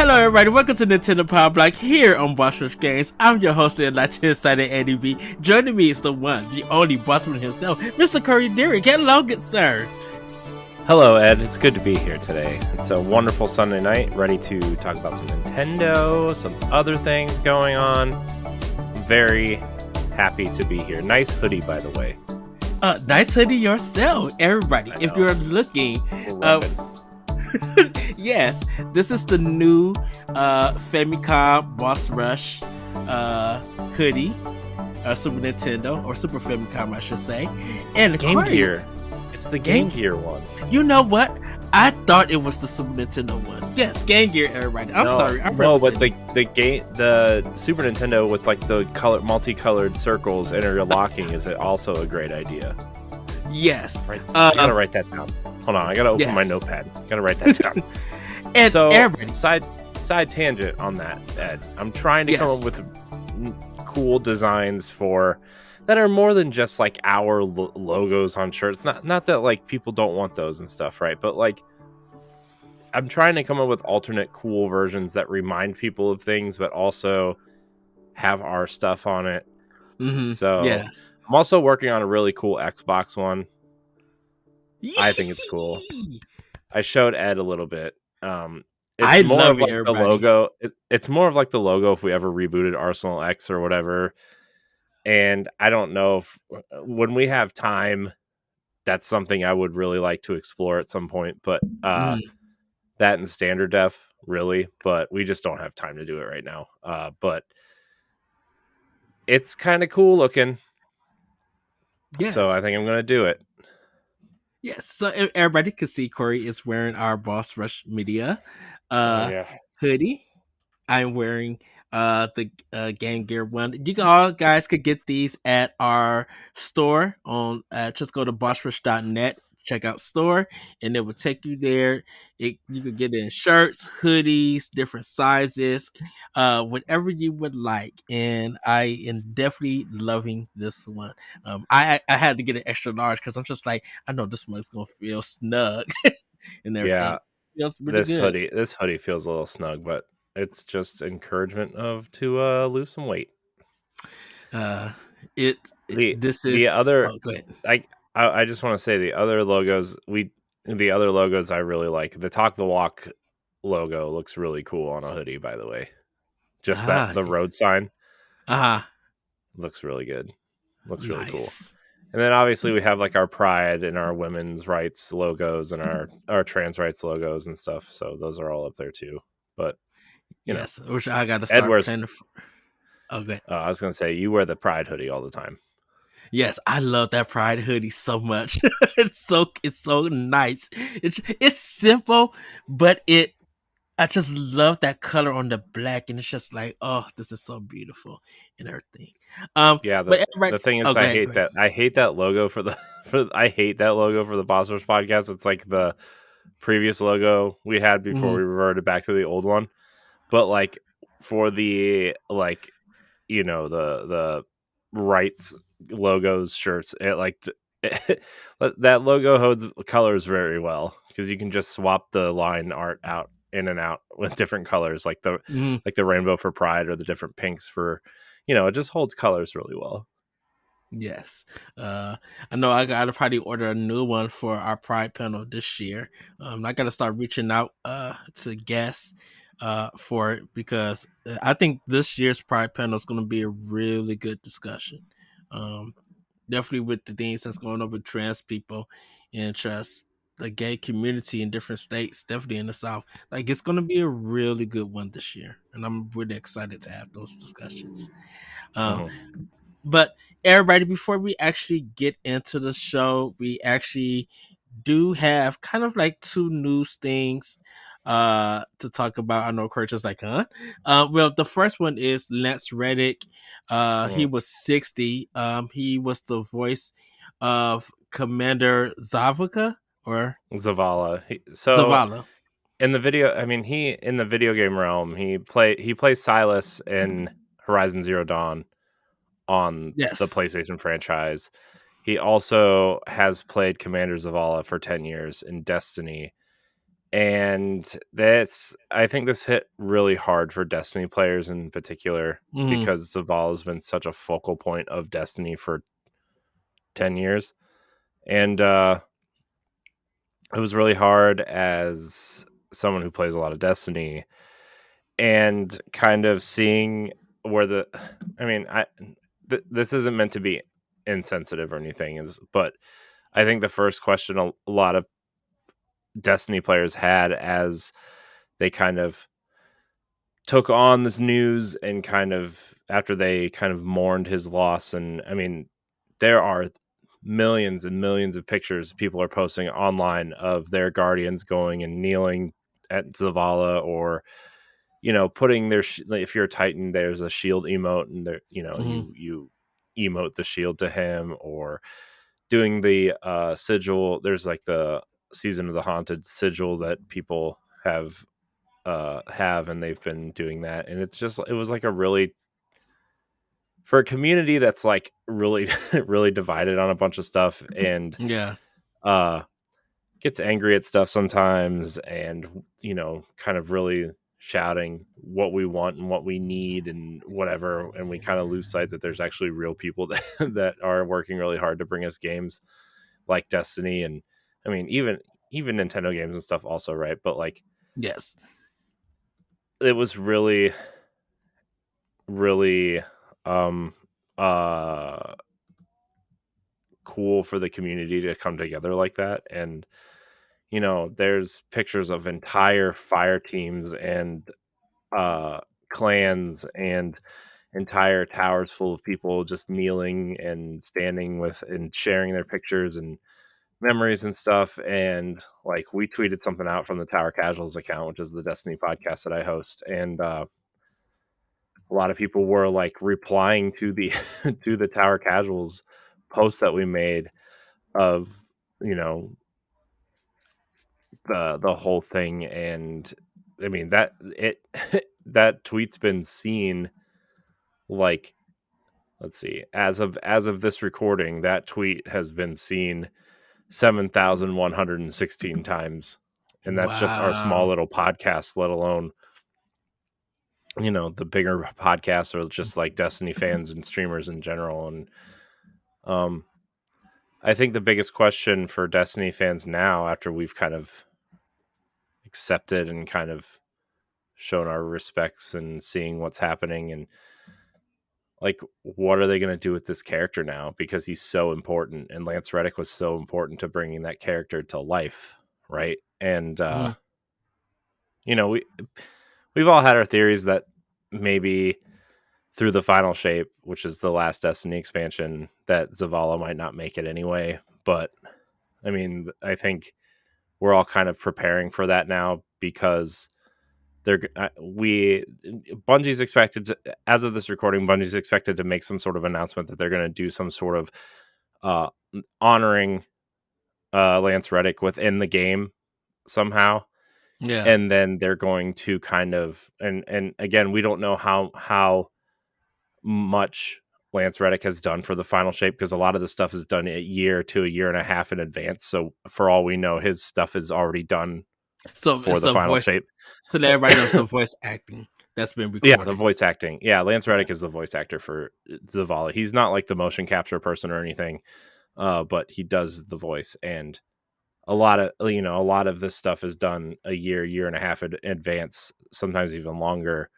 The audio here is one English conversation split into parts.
Hello everybody, welcome to Nintendo Pow Block here on Boss Rush Games. I'm your host and Latin Sided Eddie B. Joining me is the one, the only bossman himself, Mr. Corey Dirrig. Hello, good sir. Hello, Ed. It's good to be here today. It's a wonderful Sunday night, ready to talk about some Nintendo, some other things going on. I'm very happy to be here. Nice hoodie, by the way. Nice hoodie yourself, everybody. If you're looking, yes, this is the new Famicom Boss Rush hoodie, Super Nintendo or Super Famicom, I should say, and it's Game Gear. It's the Game Gear one. You know what? I thought it was the Super Nintendo one. Yes, Game Gear, everybody. I'm sorry. No, but the Super Nintendo with like the multicolored circles interlocking is also a great idea. Yes. Right. I gotta write that down. Hold on, I gotta open my notepad. Gotta write that down. And so everybody. side tangent on that, Ed. I'm trying to come up with cool designs that are more than just like our logos on shirts. Not that like people don't want those and stuff, right? But like, I'm trying to come up with alternate cool versions that remind people of things, but also have our stuff on it. Mm-hmm. So yes. I'm also working on a really cool Xbox one. I think it's cool. I showed Ed a little bit. It's more of like the logo. It's more of like the logo if we ever rebooted Arsenal X or whatever. And I don't know if when we have time, that's something I would really like to explore at some point. But that in standard def, really. But we just don't have time to do it right now. But it's kind of cool looking. Yes. So I think I'm going to do it. Yes. So everybody can see Corey is wearing our Boss Rush Media hoodie. I'm wearing the Game Gear one. You guys could get these at our store on just go to bossrush.net, check out store, and it will take you there. You could get it in shirts, hoodies, different sizes, whatever you would like. And I am definitely loving this one. I had to get an extra large because I'm just like, I know this one's gonna feel snug and everything. Yeah, feels really good. This hoodie feels a little snug, but it's just encouragement to lose some weight. Go ahead. I just want to say the other logos I really like. The Talk the Walk logo looks really cool on a hoodie, by the way. Just the road sign. Looks really good. Looks really cool. And then obviously we have like our Pride and our women's rights logos and our trans rights logos and stuff. So those are all up there too. But yes, which I got to start playing. Okay. I was going to say you wear the Pride hoodie all the time. Yes, I love that Pride hoodie so much. It's so nice. It's simple, but I just love that color on the black, and it's just like, oh, this is so beautiful and everything. The thing is, I hate that logo for the Boss Rush podcast. It's like the previous logo we had before we reverted back to the old one. But like for the the rights logos shirts, that logo holds colors very well because you can just swap the line art out in and out with different colors, like the rainbow for Pride or the different pinks for, it just holds colors really well. Yes. I know I gotta probably order a new one for our Pride panel this year. I gotta start reaching out to guests for it because I think this year's Pride panel is going to be a really good discussion. Definitely with the things that's going on with trans people and just the gay community in different states, definitely in the South. Like, it's going to be a really good one this year, and I'm really excited to have those discussions. But everybody, before we actually get into the show, we actually do have kind of like two news things to talk about. I know Kurt is like, huh? Well, the first one is Lance Reddick. He was 60. He was the voice of Commander Zavala. Zavala. In the video, in the video game realm, he plays Silas in Horizon Zero Dawn on the PlayStation franchise. He also has played Commander Zavala for 10 years in Destiny. And I think this hit really hard for Destiny players in particular, because Zavala has been such a focal point of Destiny for 10 years. And it was really hard as someone who plays a lot of Destiny, and kind of seeing where this isn't meant to be insensitive or anything, but I think the first question a lot of Destiny players had as they kind of took on this news, and kind of after they kind of mourned his loss. And I mean, there are millions and millions of pictures people are posting online of their guardians going and kneeling at Zavala, or putting their if you're a Titan, there's a shield emote, and there you emote the shield to him, or doing the sigil. There's like the Season of the Haunted sigil that people have, and they've been doing that. And it was like a really, for a community that's like really really divided on a bunch of stuff, and uh gets angry at stuff sometimes, and kind of really shouting what we want and what we need and whatever, and we kind of lose sight that there's actually real people that that are working really hard to bring us games like Destiny. And I mean, even Nintendo games and stuff also, right? But like, yes, it was really really um cool for the community to come together like that. And there's pictures of entire fire teams and clans, and entire towers full of people just kneeling and standing with and sharing their pictures and memories and stuff. And like, we tweeted something out from the Tower Casuals account, which is the Destiny podcast that I host, and a lot of people were like replying to the to the Tower Casuals post that we made of the whole thing. And I mean, that that tweet's been seen, like, let's see, as of this recording, that tweet has been seen 7,116 times. And that's just our small wow, little podcast, let alone the bigger podcasts, or just like Destiny fans and streamers in general. And I think the biggest question for Destiny fans now, after we've kind of accepted and kind of shown our respects and seeing what's happening, and like, what are they going to do with this character now? Because he's so important, and Lance Reddick was so important to bringing that character to life, right? And we've all had our theories that maybe through the final shape, which is the last Destiny expansion, that Zavala might not make it anyway. But I mean, I think we're all kind of preparing for that now, because Bungie's expected to, as of this recording, Bungie's expected to make some sort of announcement that they're going to do some sort of honoring Lance Reddick within the game somehow. yeah. And then they're going to kind of, and again, we don't know how much Lance Reddick has done for the final shape, because a lot of the stuff is done a year to a year and a half in advance. So for all we know, his stuff is already done So for it's the the final voice. shape. So that everybody knows the voice acting that's been Yeah, recorded. the voice acting. Yeah, Lance Reddick is the voice actor for Zavala. He's not like the motion capture person or anything, but he does the voice. And a lot of this stuff is done a year and a half in advance, sometimes even longer,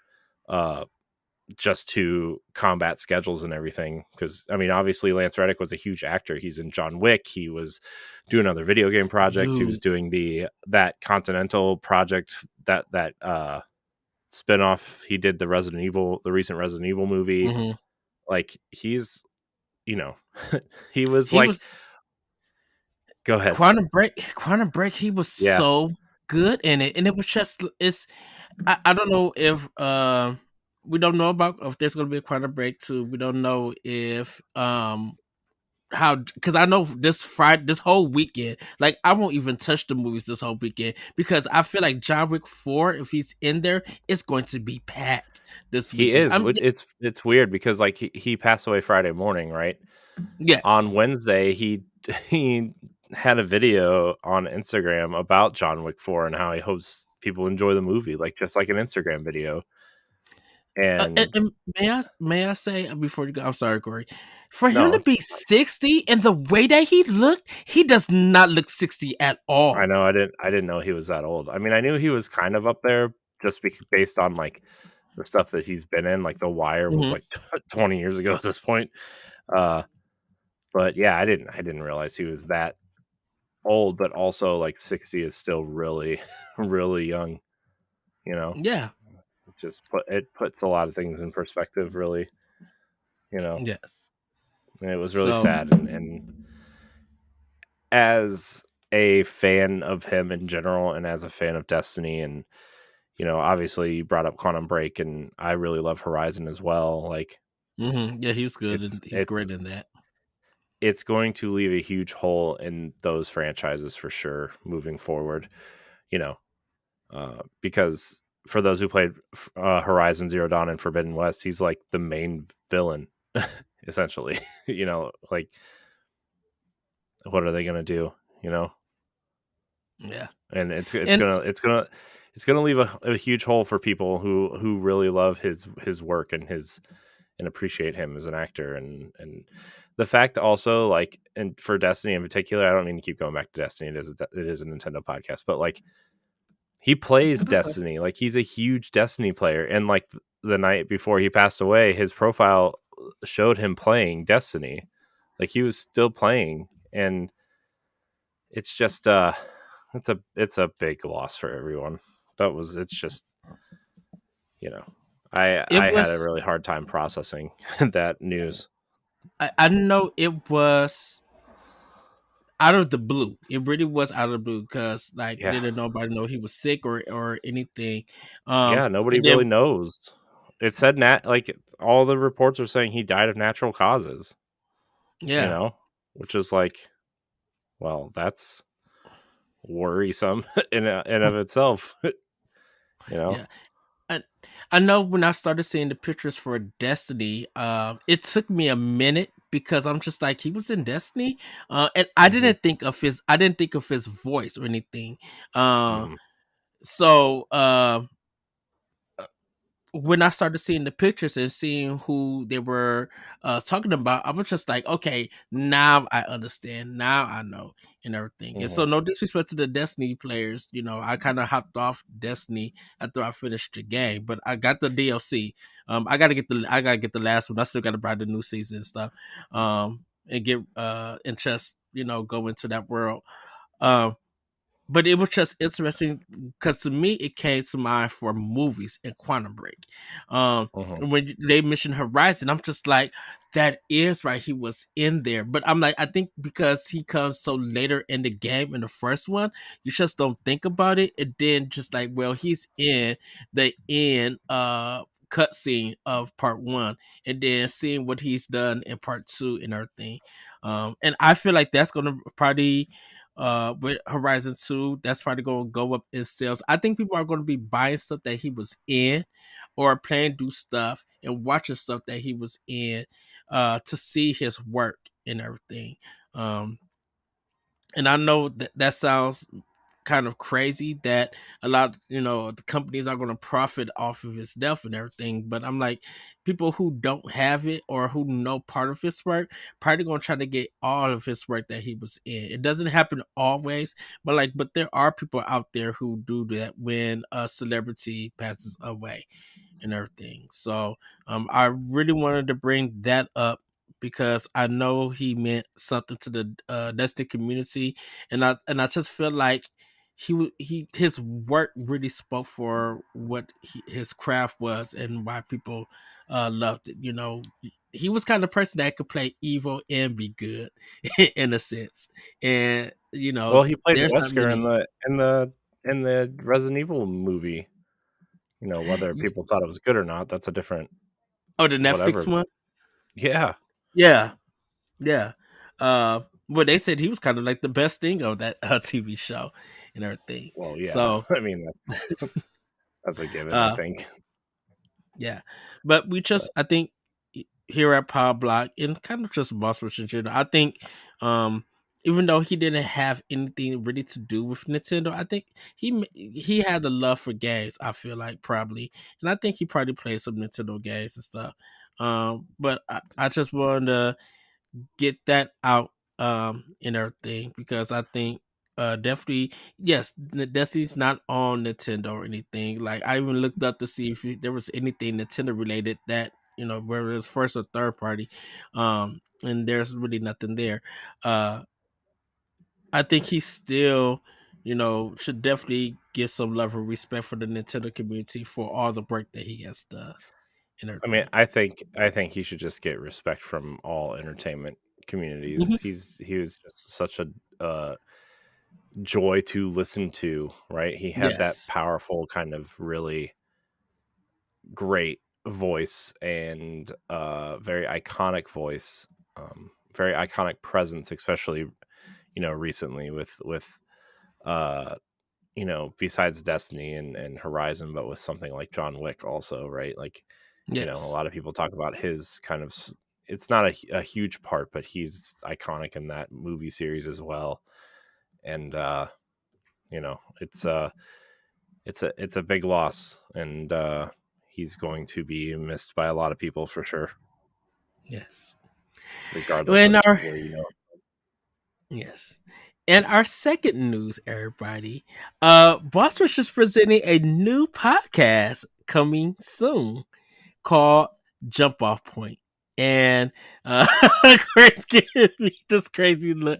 just to combat schedules and everything. Because I mean, obviously Lance Reddick was a huge actor. He's in John Wick. He was doing other video game projects. He was doing that Continental project, that spinoff. He did the recent Resident Evil movie. Mm-hmm. Like, he's he was He like, was go ahead. Quantum Break. He was Yeah, so good in it, and it was just I don't know if we don't know about if there's going to be a Quantum Break 2. We don't know if how, because I know this whole weekend, like, I won't even touch the movies this whole weekend, because I feel like John Wick 4, if he's in there, it's going to be packed this he weekend. is. It's weird, because like, he passed away Friday morning, right? On Yes. Wednesday, he had a video on Instagram about John Wick 4 and how he hopes people enjoy the movie, like just like an Instagram video. And may I say before you go, I'm sorry, Corey, for him no, to be 60 and the way that he looked, he does not look 60 at I all. know I didn't know he was that old. I mean, I knew he was kind of up there just based on like the stuff that he's been in. Like The Wire was like 20 years ago at this point. But yeah, I didn't realize he was that old. But also, like 60 is still really, really young. You know, Yeah. It puts a lot of things in perspective. Really, you know. Yes. And it was really sad. And as a fan of him in general, and as a fan of Destiny, and obviously you brought up Quantum Break, and I really love Horizon as well. Like, yeah, he's good, and he's it's great in that. It's going to leave a huge hole in those franchises for sure moving forward. Because for those who played Horizon Zero Dawn and Forbidden West, he's like the main villain, essentially. Like, what are they gonna do? Yeah, and it's gonna leave a huge hole for people who really love his work and appreciate him as an actor, and the fact also, like, and for Destiny in particular, I don't mean to keep going back to Destiny. It is a Nintendo podcast, but like, he plays Destiny, like he's a huge Destiny player, and like the night before he passed away, his profile showed him playing Destiny, like he was still playing, and it's just it's a big loss for everyone. It's just I had a really hard time processing that news. I know it was out of the blue. It really was out of the blue because didn't nobody know he was sick or anything. Nobody really knows. It said like all the reports are saying he died of natural causes. Yeah, which is like, well, that's worrisome in of itself. Yeah. I know when I started seeing the pictures for Destiny, it took me a minute because I'm just like, he was in Destiny, and I didn't think of his voice or anything. So when I started seeing the pictures and seeing who they were talking about, I was just like, okay, now I understand. Now I know and everything. And so, no disrespect to the Destiny players, I kind of hopped off Destiny after I finished the game, but I got the DLC. I gotta get the last one. I still gotta buy the new season and stuff, and get and just go into that world. But it was just interesting because to me it came to mind for movies and Quantum Break. When they mentioned Horizon, I'm just like, that is right. He was in there, but I'm like, I think because he comes so later in the game in the first one, you just don't think about it. And then just like, well, he's in the end cutscene of part one, and then seeing what he's done in part two and everything. And I feel like that's gonna probably with Horizon 2, that's probably gonna go up in sales. I think people are gonna be buying stuff that he was in or playing do stuff and watching stuff that he was in to see his work and everything. And I know that sounds kind of crazy that a lot the companies are going to profit off of his death and everything, but I'm like, people who don't have it or who know part of his work probably going to try to get all of his work that he was in. It doesn't happen always, but there are people out there who do that when a celebrity passes away and everything. So I really wanted to bring that up because I know he meant something to the Destiny community, and I just feel like his work really spoke for what his craft was and why people loved it. He was kind of person that could play evil and be good in a sense, and well, he played there's not Wesker many. in the Resident Evil movie. Whether people thought it was good or not, that's a different. Oh, the Netflix one. Yeah. Yeah. Well, they said he was kind of like the best thing of that TV show and everything. Well, yeah. So I mean, that's a given, I think. Yeah, but I think here at Pow Block and kind of just Boss Rush in general, I think even though he didn't have anything really to do with Nintendo, I think he had a love for games. I feel like probably, and I think he probably played some Nintendo games and stuff. But I just wanted to get that out and everything because I think definitely yes, Destiny's not on Nintendo or anything. Like I even looked up to see if there was anything Nintendo related that whether it was first or third party, and there's really nothing there. I think he still, should definitely get some level of respect for the Nintendo community for all the work that he has done and I mean, everything. I think he should just get respect from all entertainment communities. Mhm. He was just such a joy to listen to, right? He had that Yes. powerful kind of really great voice and very iconic voice, very iconic presence, especially recently with uh besides Destiny and Horizon, but with something like John Wick also, right? Like a Yes. lot of people talk about his kind of it's not a huge part, but he's iconic in that movie series as well. And it's a big loss, and he's going to be missed by a lot of people for sure, Yes. regardless When of our where Yes. And our second news, everybody, Boss Rush is presenting a new podcast coming soon called Jump Off Point. And Chris giving me this crazy look.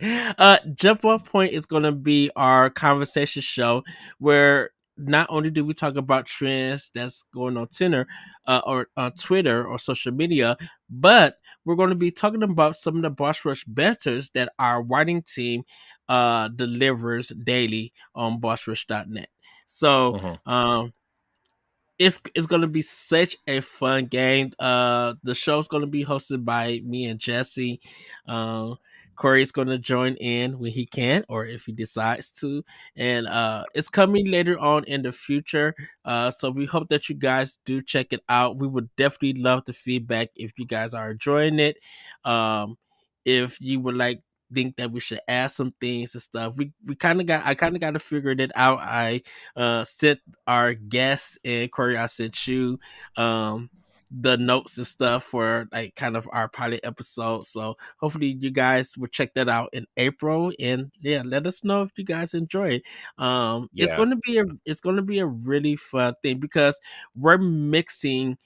Jump Off Point is going to be our conversation show where not only do we talk about trends that's going on Tinder or on Twitter or social media, but we're going to be talking about some of the Boss Rush banters that our writing team delivers daily on bossrush.net. So you know. it's gonna be such a fun game. The show's gonna be hosted by me and Jesse. Corey's gonna join in when he can or if he decides to, and it's coming later on in the future. So we hope that you guys do check it out. We would definitely love the feedback if you guys are enjoying it. If you would like think that we should add some things and stuff. We kind of got I kind of got to figure it out. I sent our guests and Corey, I sent you the notes and stuff for like kind of our pilot episode. So hopefully you guys will check that out in April and yeah, let us know if you guys enjoy it. It's Yeah. gonna be a really fun thing because we're mixing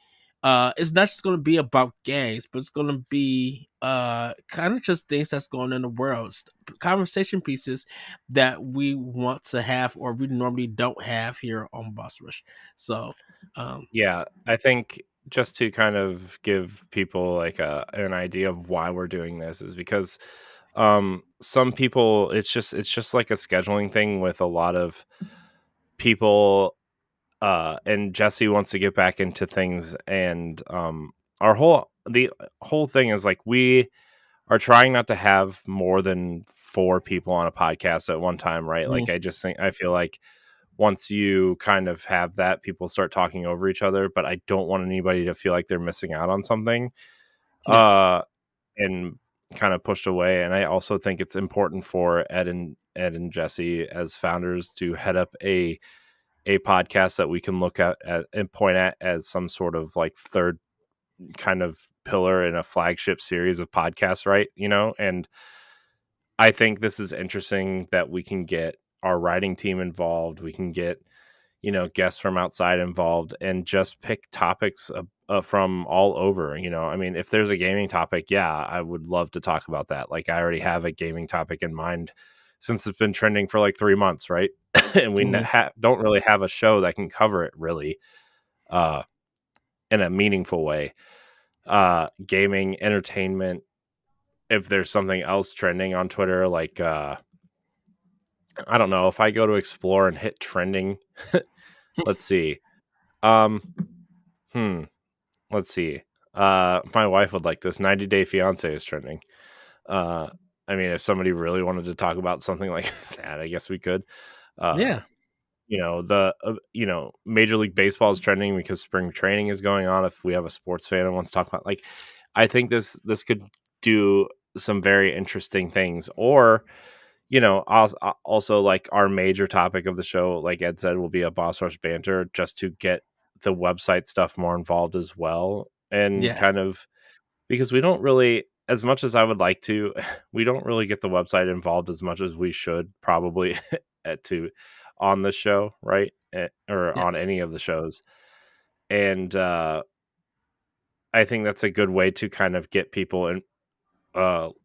it's not just going to be about games, but it's going to be kind of just things that's going on in the world, conversation pieces that we want to have or we normally don't have here on Boss Rush. So um Yeah, I think just to kind of give people like an idea of why we're doing this is because some people it's just like a scheduling thing with a lot of people, and Jesse wants to get back into things, and the whole thing is like we are trying not to have more than 4 people on a podcast at one time, right? mm, Like I feel like once you kind of have that, people start talking over each other, but I don't want anybody to feel like they're missing out on something, yes. uh, and kind of pushed away. And I also think it's important for Ed and Jesse as founders to head up a podcast that we can look at and point at as some sort of like third kind of pillar in a flagship series of podcasts, right? And I think this is interesting that we can get our writing team involved. We can get guests from outside involved and just pick topics from all over. I mean, if there's a gaming topic, yeah, I would love to talk about that. Like I already have a gaming topic in mind since it's been trending for like 3 months, right? And we Mhm. don't really have a show that can cover it really uh, in a meaningful way. Gaming, entertainment. If there's something else trending on Twitter, like I don't know, if I go to explore and hit trending, let's see. Um, hmm. Let's see. My wife would like this. 90 Day Fiance is trending. Uh, I mean, if somebody really wanted to talk about something like that, I guess we could. Uh, Yeah. Major League Baseball is trending because spring training is going on. If we have a sports fan that wants to talk about, like, I think this could do some very interesting things. Or also like our major topic of the show, like Ed said, will be a boss rush banter just to get the website stuff more involved as well. And Yes. kind of because we don't really, as much as I would like to, we don't really get the website involved as much as we should probably to on the show, right? Or on Yes. any of the shows. And I think that's a good way to kind of get people in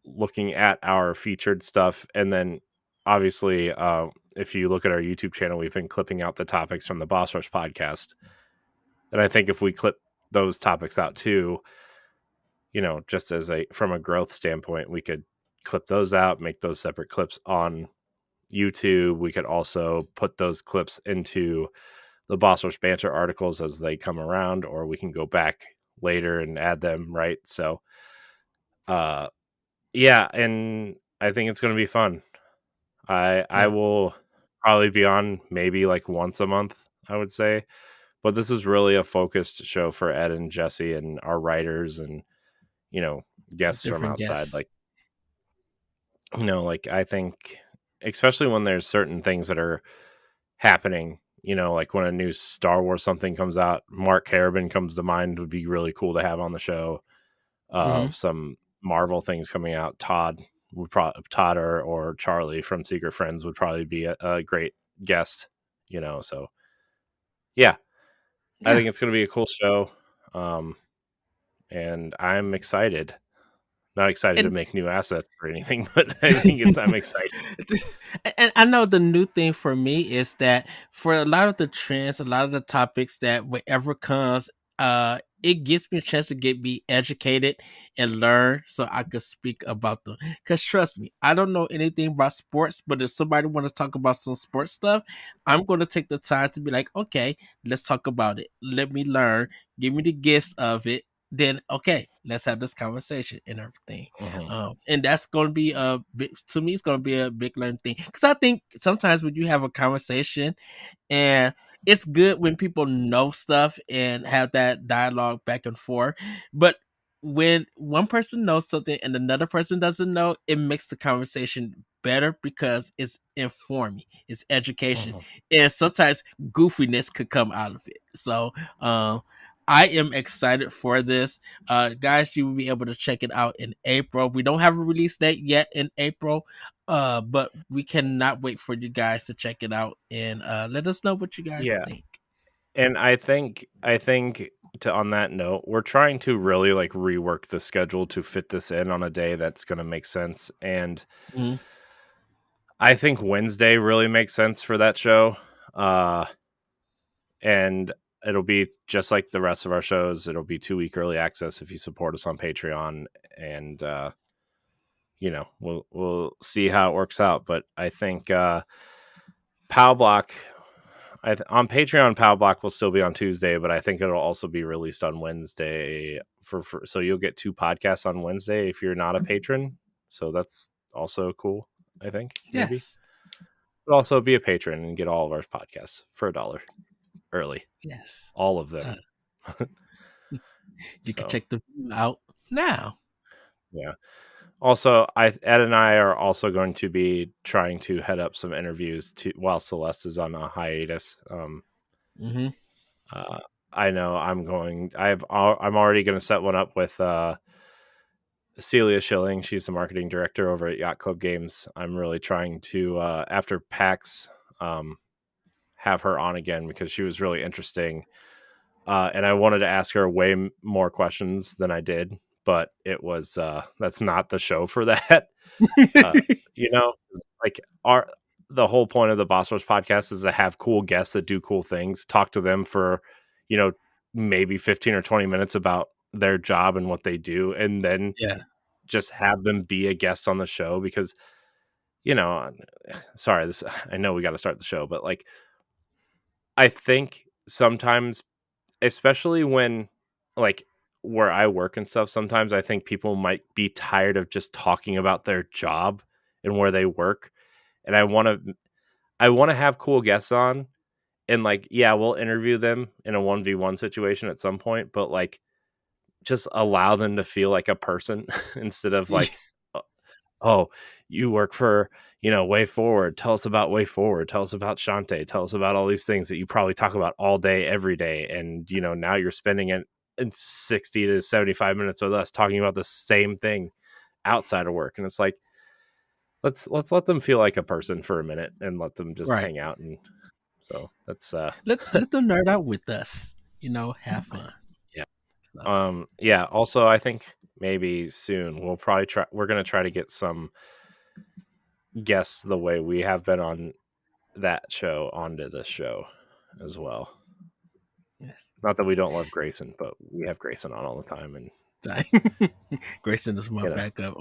looking at our featured stuff. And then obviously, if you look at our YouTube channel, we've been clipping out the topics from the Boss Rush podcast. And I think if we clip those topics out too, just as from a growth standpoint, we could clip those out, make those separate clips on YouTube. We could also put those clips into the Boss Rush Banter articles as they come around, or we can go back later and add them, right? So, yeah, and I think it's going to be fun. I Yeah. will probably be on maybe like once a month, I would say. But this is really a focused show for Ed and Jesse and our writers and, guests from Different outside. guests. Like, like I think, especially when there's certain things that are happening, like when a new Star Wars something comes out, Mark Harriman comes to mind, would be really cool to have on the show. Mm-hmm. Some Marvel things coming out, Todd or Charlie from Secret Friends would probably be a great guest, so yeah, I Yeah. think it's going to be a cool show. And I'm excited. Not excited to And make new assets or anything, but I'm excited. and I know the new thing for me is that for a lot of the trends, a lot of the topics that whatever comes, it gives me a chance to get be educated and learn so I could speak about them. Cause trust me, I don't know anything about sports, but if somebody want to talk about some sports stuff, I'm gonna take the time to be like, okay, let's talk about it. Let me learn, give me the gist of it. Then okay, let's have this conversation and everything. Mhm. And that's going to be a big, to me, it's going to be a big learning thing. Because I think sometimes when you have a conversation, and it's good when people know stuff and have that dialogue back and forth. But when one person knows something and another person doesn't know, it makes the conversation better because it's informing, it's education, Mhm. and sometimes goofiness could come out of it. So, I am excited for this. Guys, you will be able to check it out in April. We don't have a release date yet in April, but we cannot wait for you guys to check it out and let us know what you guys Yeah. think. And I think to on that note, we're trying to really like rework the schedule to fit this in on a day that's going to make sense. And Mhm. I think Wednesday really makes sense for that show. Uh, and it'll be just like the rest of our shows. It'll be 2-week early access if you support us on Patreon. And, we'll see how it works out. But I think, Pow Block, on Patreon, Pow Block will still be on Tuesday, but I think it'll also be released on Wednesday. So you'll get 2 podcasts on Wednesday if you're not a patron. So that's also cool. I think maybe, Yes, but also be a patron and get all of our podcasts for $1 early, yes. all of Uh, them. you can So check them out now. yeah. Also, Ed and I are also going to be trying to head up some interviews while Celeste is on a hiatus. Hmm. Uh, I know I'm already going to set one up with Celia Schilling. She's the marketing director over at Yacht Club Games. I'm really trying to after PAX have her on again because she was really interesting. And I wanted to ask her way more questions than I did, but it was that's not the show for that. uh, like the whole point of the Boss Rush podcast is to have cool guests that do cool things, talk to them for, you know, maybe 15 or 20 minutes about their job and what they do, and then Yeah. just have them be a guest on the show because, you know, sorry, I know we got to start the show, but like, I think sometimes, especially when like where I work and stuff, sometimes I think people might be tired of just talking about their job and where they work. And I want to have cool guests on, and like, yeah, we'll interview them in a 1v1 situation at some point, but like just allow them to feel like a person instead of like, oh, you work for, Way Forward. Tell us about Way Forward. Tell us about Shantae. Tell us about all these things that you probably talk about all day, every day. And, now you're spending it in 60 to 75 minutes with us talking about the same thing outside of work. And it's like, let's let them feel like a person for a minute and let them just Right. hang out. And so that's, Let them nerd out with us, have fun. yeah. So. Yeah. Also, I think maybe soon we're going to try to get some guests the way we have been on that show onto this show as well. Yes. Not that we don't love Grayson, but we have Grayson on all the time, and Grayson is my backup.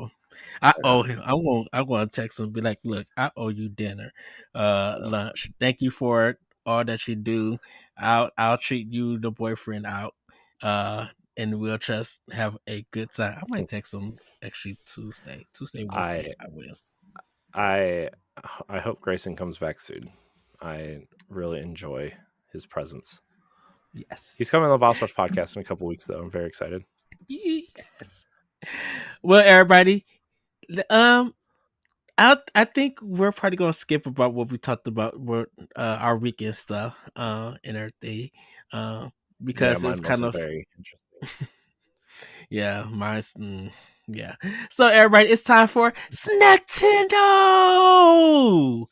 I owe him. I want to text him and be like, look, I owe you dinner, lunch. Thank you for all that you do. I'll treat you, the boyfriend, out. And we'll just have a good time. I might text him actually Tuesday, Wednesday. I will. I hope Grayson comes back soon. I really enjoy his presence. Yes. He's coming on the Boss Rush podcast in a couple weeks, though. I'm very excited. Yes. Well, everybody, I think we're probably gonna skip about what we talked about, our weekend stuff, and everything, because it was kind of very interesting. Yeah, mine's yeah. So everybody, it's time for Snacktendo.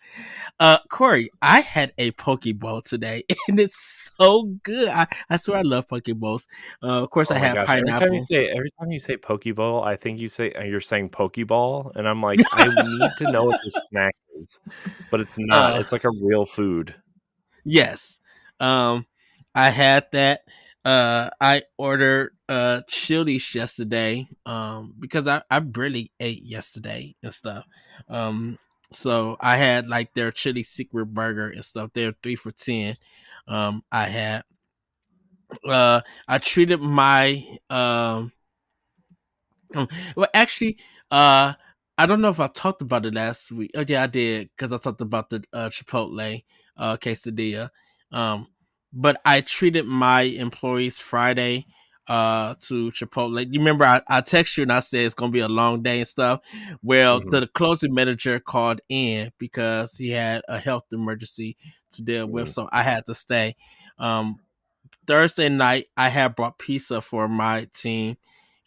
Corey, I had a Pokeball today, and it's so good. I swear I love Pokeballs. Of course, I had pineapple. Every time you say Pokeball, I think you're saying Pokeball, and I'm like, I need to know what this snack is, but it's not. It's like a real food. Yes. I had that. I ordered chilies yesterday because I barely ate yesterday and stuff. So I had like their chili secret burger and stuff. They're 3 for $10. I had I treated my well, actually, I don't know if I talked about it last week. Oh yeah, I did, because I talked about the Chipotle quesadilla. But I treated my employees Friday to Chipotle. You remember I texted you and I said it's gonna be a long day and stuff. Well, the closing manager called in because he had a health emergency to deal with, so I had to stay. Thursday night, I had brought pizza for my team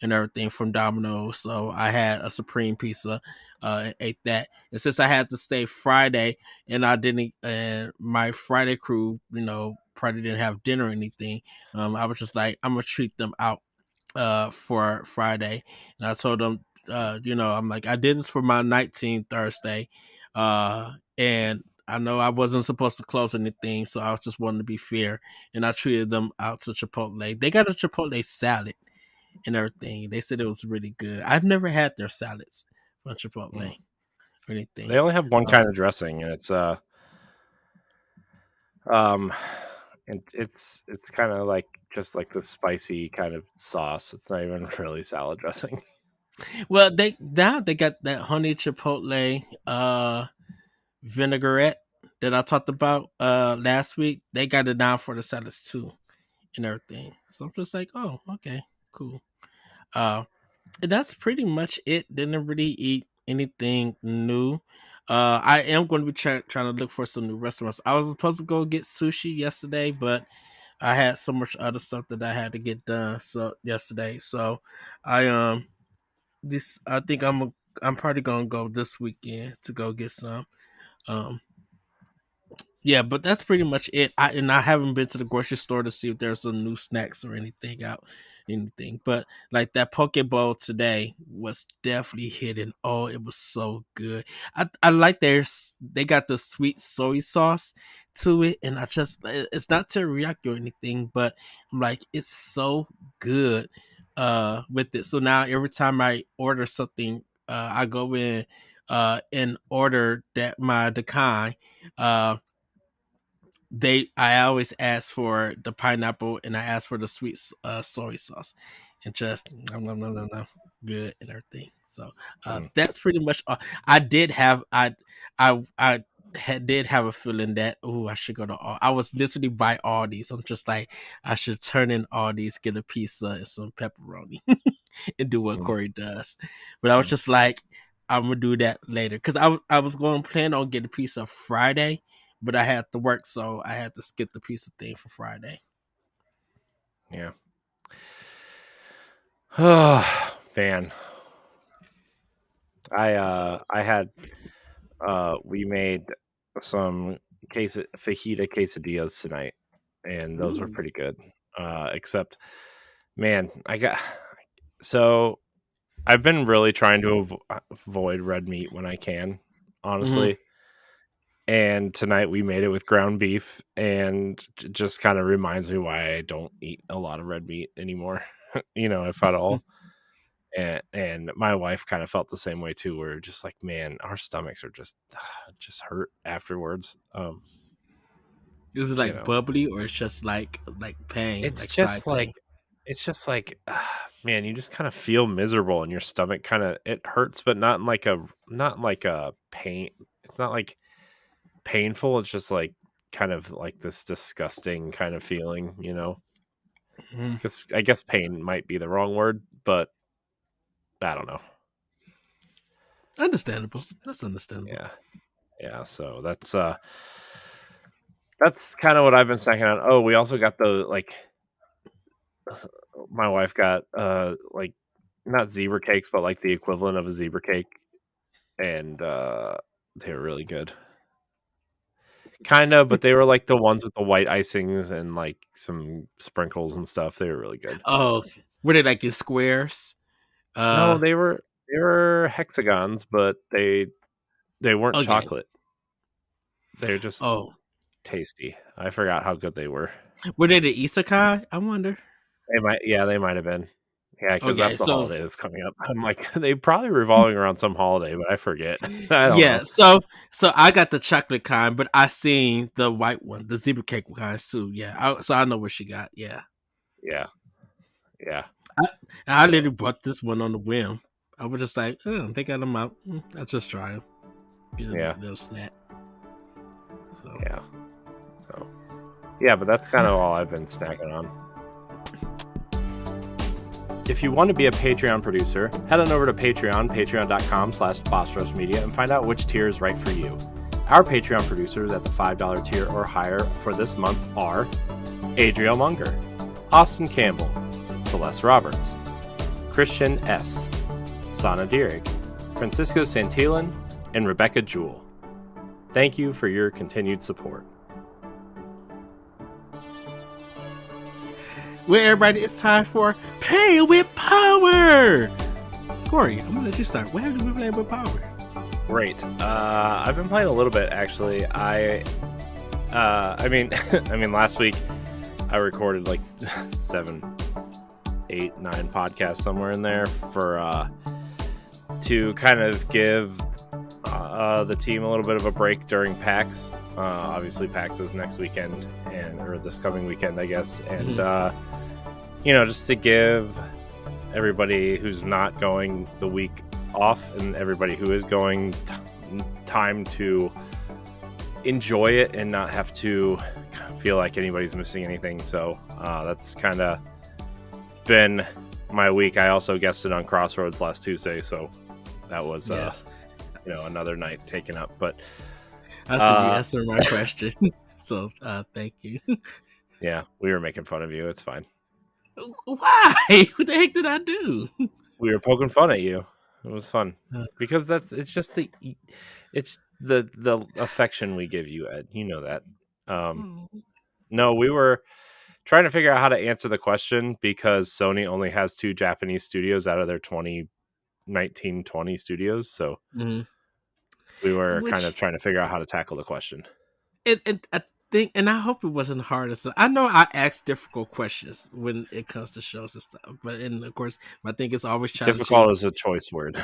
and everything from Domino's. So I had a Supreme pizza and ate that. And since I had to stay Friday and I didn't, and my Friday crew, probably didn't have dinner or anything, I was just like, I'm going to treat them out for Friday. And I told them, I'm like, I did this for my night team Thursday. And I know I wasn't supposed to close anything, so I was just wanting to be fair, and I treated them out to Chipotle. They got a Chipotle salad and everything. They said it was really good. I've never had their salads from Chipotle or anything. They only have one kind of dressing, and it's and it's kind of like just like the spicy kind of sauce. It's not even really salad dressing. Well, they got that honey Chipotle vinaigrette that I talked about last week. They got it down for the salads too and everything. So I'm just like, oh, okay, cool. That's pretty much it. Didn't really eat anything new. I am going to be trying to look for some new restaurants. I was supposed to go get sushi yesterday, but I had so much other stuff that I had to get done yesterday. So I think I'm probably gonna go this weekend to go get some. Yeah, but that's pretty much it. I haven't been to the grocery store to see if there's some new snacks or anything. But like that Pokeball today was definitely hidden. Oh, it was so good. I like they got the sweet soy sauce to it, and it's not teriyaki or anything, but I'm like, it's so good with it. So now every time I order something, I go in and order that my Dakai. I always ask for the pineapple and I ask for the sweet soy sauce, and just good and everything. So that's pretty much all. I did have did have a feeling that I should go to all. I was literally by Aldi's. I'm just like, I should turn in Aldi's, get a pizza and some pepperoni, and do what Corey does. But I was just like, I'm gonna do that later because I was going to plan on getting a pizza Friday, but I had to work, so I had to skip the pizza thing for Friday. Yeah. Oh man, I had we made some fajita quesadillas tonight, and those were Ooh. pretty good. Except, man, so I've been really trying to avoid red meat when I can, honestly. And tonight we made it with ground beef, and just kind of reminds me why I don't eat a lot of red meat anymore. If at all. And my wife kind of felt the same way too. We're just like, man, our stomachs are just hurt afterwards. Is it like bubbly or it's just like pain, It's like side just pain? like, man, you just kind of feel miserable, and your stomach kind of it hurts, but not like a pain. It's not like painful. It's just like kind of like this disgusting kind of feeling, Because I guess pain might be the wrong word, but I don't know. Understandable. That's understandable. Yeah. So that's kind of what I've been snacking on. Oh, we also got my wife got like not zebra cakes, but like the equivalent of a zebra cake, and they were really good. Kind of, but they were like the ones with the white icings and like some sprinkles and stuff. They were really good. Oh, were they like in squares? No, they were hexagons, but they weren't Okay. chocolate. They're just tasty. I forgot how good they were. Were they the isekai? I wonder. They might have been. Yeah, because Okay, that's the so holiday that's coming up. I'm like, they probably revolving around some holiday, but I forget. I don't yeah, know. so I got the chocolate kind, but I seen the white one, the zebra cake kind too. Yeah, so I know what she got. Yeah, Yeah. I literally bought this one on the whim. I was just like, oh, they got them out. I'll just try them. Get a little snack. So yeah, but that's kind of all I've been snacking on. If you want to be a Patreon producer, head on over to patreon.com/bossrushmedia, and find out which tier is right for you. Our Patreon producers at the $5 tier or higher for this month are Adriel Munger, Austin Campbell, Celeste Roberts, Christian S., Sana Dirrig, Francisco Santillan, and Rebecca Jewell. Thank you for your continued support. Well, everybody, it's time for Play with Power. Corey, I'm gonna let you start. What have you been playing with Power? Great. I've been playing a little bit actually. I mean, last week I recorded like 7, 8, 9 podcasts somewhere in there for to kind of give the team a little bit of a break during PAX. Obviously, PAX is next weekend or this coming weekend, I guess, and just to give everybody who's not going the week off and everybody who is going time to enjoy it and not have to feel like anybody's missing anything. So that's kind of been my week. I also guested on Crossroads last Tuesday, so that was another night taken up. But I see you answer my question, so thank you. Yeah, we were making fun of you. It's fine. Why? What the heck did I do? We were poking fun at you. It was fun because it's just the affection we give you, Ed. You know that. No, we were trying to figure out how to answer the question because Sony only has 2 Japanese studios out of their 20 studios. So we were kind of trying to figure out how to tackle the question. I think, and I hope it wasn't hard. I know I ask difficult questions when it comes to shows and stuff, but of course, I think it's always challenging. Difficult is a choice word.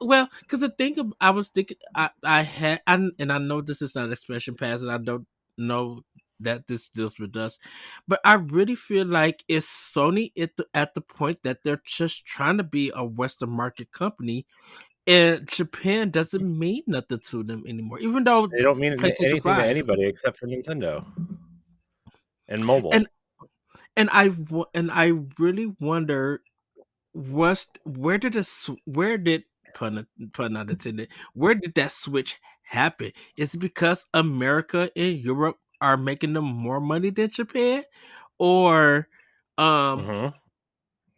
Well, because the thing I was thinking, I had, and I know this is not expansion pass, and I don't know that this deals with us, but I really feel like it's Sony at the point that they're just trying to be a Western market company. And Japan doesn't mean nothing to them anymore, even though they don't mean anything to anybody except for Nintendo and mobile. And I really wonder where did pun not intended. Where did that switch happen? Is it because America and Europe are making them more money than Japan, or Mm-hmm.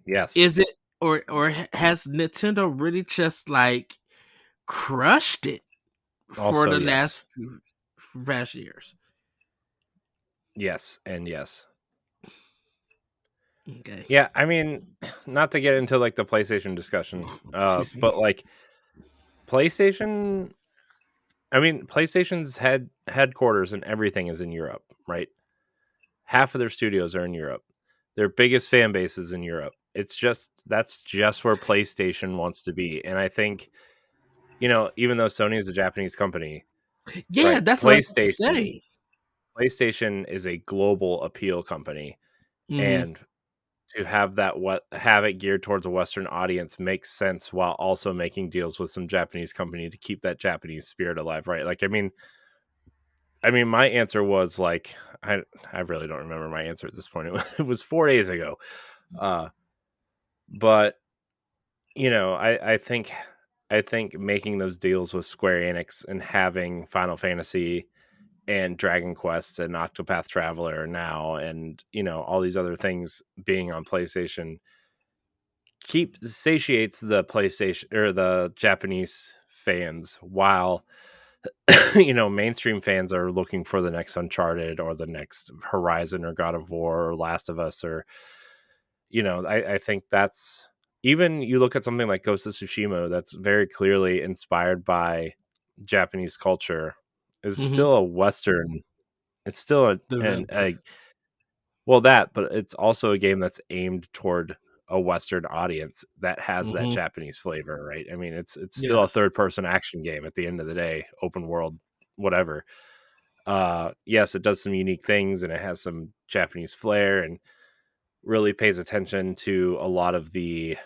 Yes. is it, or has Nintendo really just like crushed it for Also, the yes. last few past years? Yes, and yes. Okay. Yeah, I mean, not to get into like the PlayStation discussion, Excuse me. but like PlayStation, I mean, PlayStation's headquarters and everything is in Europe, right? Half of their studios are in Europe. Their biggest fan base is in Europe. That's just where PlayStation wants to be. And I think, even though Sony is a Japanese company, Yeah, right? that's what I was about to say. PlayStation is a global appeal company, Mm-hmm. and to have have it geared towards a Western audience makes sense while also making deals with some Japanese company to keep that Japanese spirit alive, right? Like, I mean, my answer was like, I really don't remember my answer at this point. It was 4 days ago, uh, but I think making those deals with Square Enix and having Final Fantasy and Dragon Quest and Octopath Traveler now, and all these other things being on PlayStation satiates the PlayStation or the Japanese fans, while mainstream fans are looking for the next Uncharted or the next Horizon or God of War or Last of Us, or I think that's, even you look at something like Ghost of Tsushima that's very clearly inspired by Japanese culture, is Mm-hmm. still a Western. It's still Developer. well, but it's also a game that's aimed toward a Western audience that has that Mm-hmm. Japanese flavor, right? I mean, it's still a Yes. third person action game at the end of the day, open world, whatever. Yes, it does some unique things and it has some Japanese flair and really pays attention to a lot of the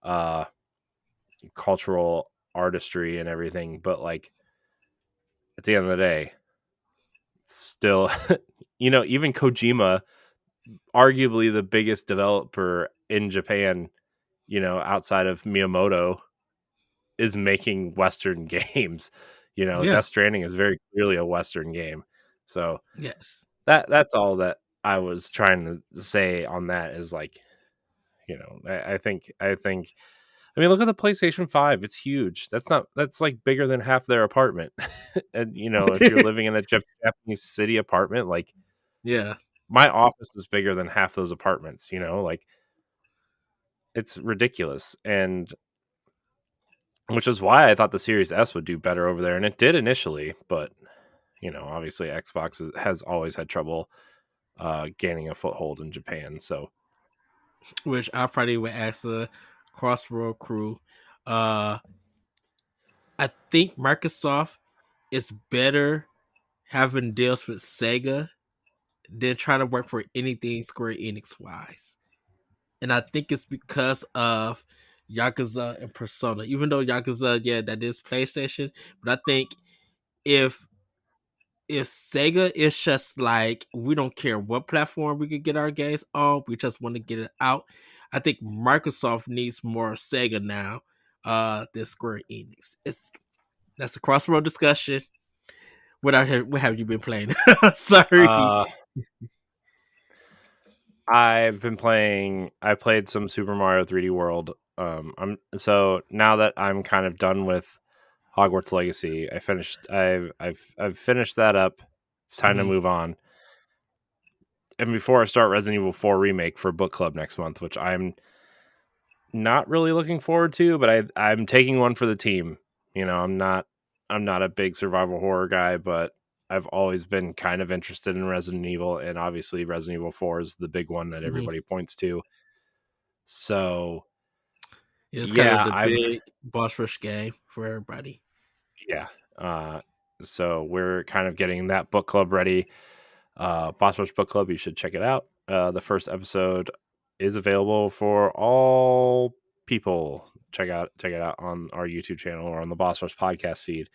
uh cultural artistry and everything, but like at the end of the day, still even Kojima, arguably the biggest developer in Japan, outside of Miyamoto, is making Western games. Yeah. Death Stranding is very clearly a Western game. So Yes. that's all that I was trying to say on that, is like, I think I mean, look at the PlayStation 5. It's huge. That's like bigger than half their apartment. And if you're living in a Japanese city apartment, like Yeah. my office is bigger than half those apartments, like it's ridiculous. And which is why I thought the Series S would do better over there, and it did initially, but obviously Xbox has always had trouble gaining a foothold in Japan. So Which I probably would ask the Crossroad crew. Uh, I think Microsoft is better having deals with Sega than trying to work for anything Square Enix wise. And I think it's because of Yakuza and Persona. Even though Yakuza, yeah, that is PlayStation, but I think if Sega is just like, we don't care what platform we could get our games on, we just want to get it out. I think Microsoft needs more Sega now than Square Enix. That's a crossroad discussion. What have you been playing? Sorry. uh, I played some Super Mario 3D World. Now that I'm kind of done with Hogwarts Legacy, I've finished that up. It's time to Mhm. move on. And before I start Resident Evil 4 remake for book club next month, which I'm not really looking forward to, but I'm taking one for the team. I'm not a big survival horror guy, but I've always been kind of interested in Resident Evil, and obviously Resident Evil 4 is the big one that Mhm. everybody points to. So It's kind of yeah, the I'm big boss rush game for everybody. yeah. So we're kind of getting that book club ready. Boss Rush Book Club, you should check it out. The first episode is available for all people. Check it out on our YouTube channel or on the Boss Rush podcast feed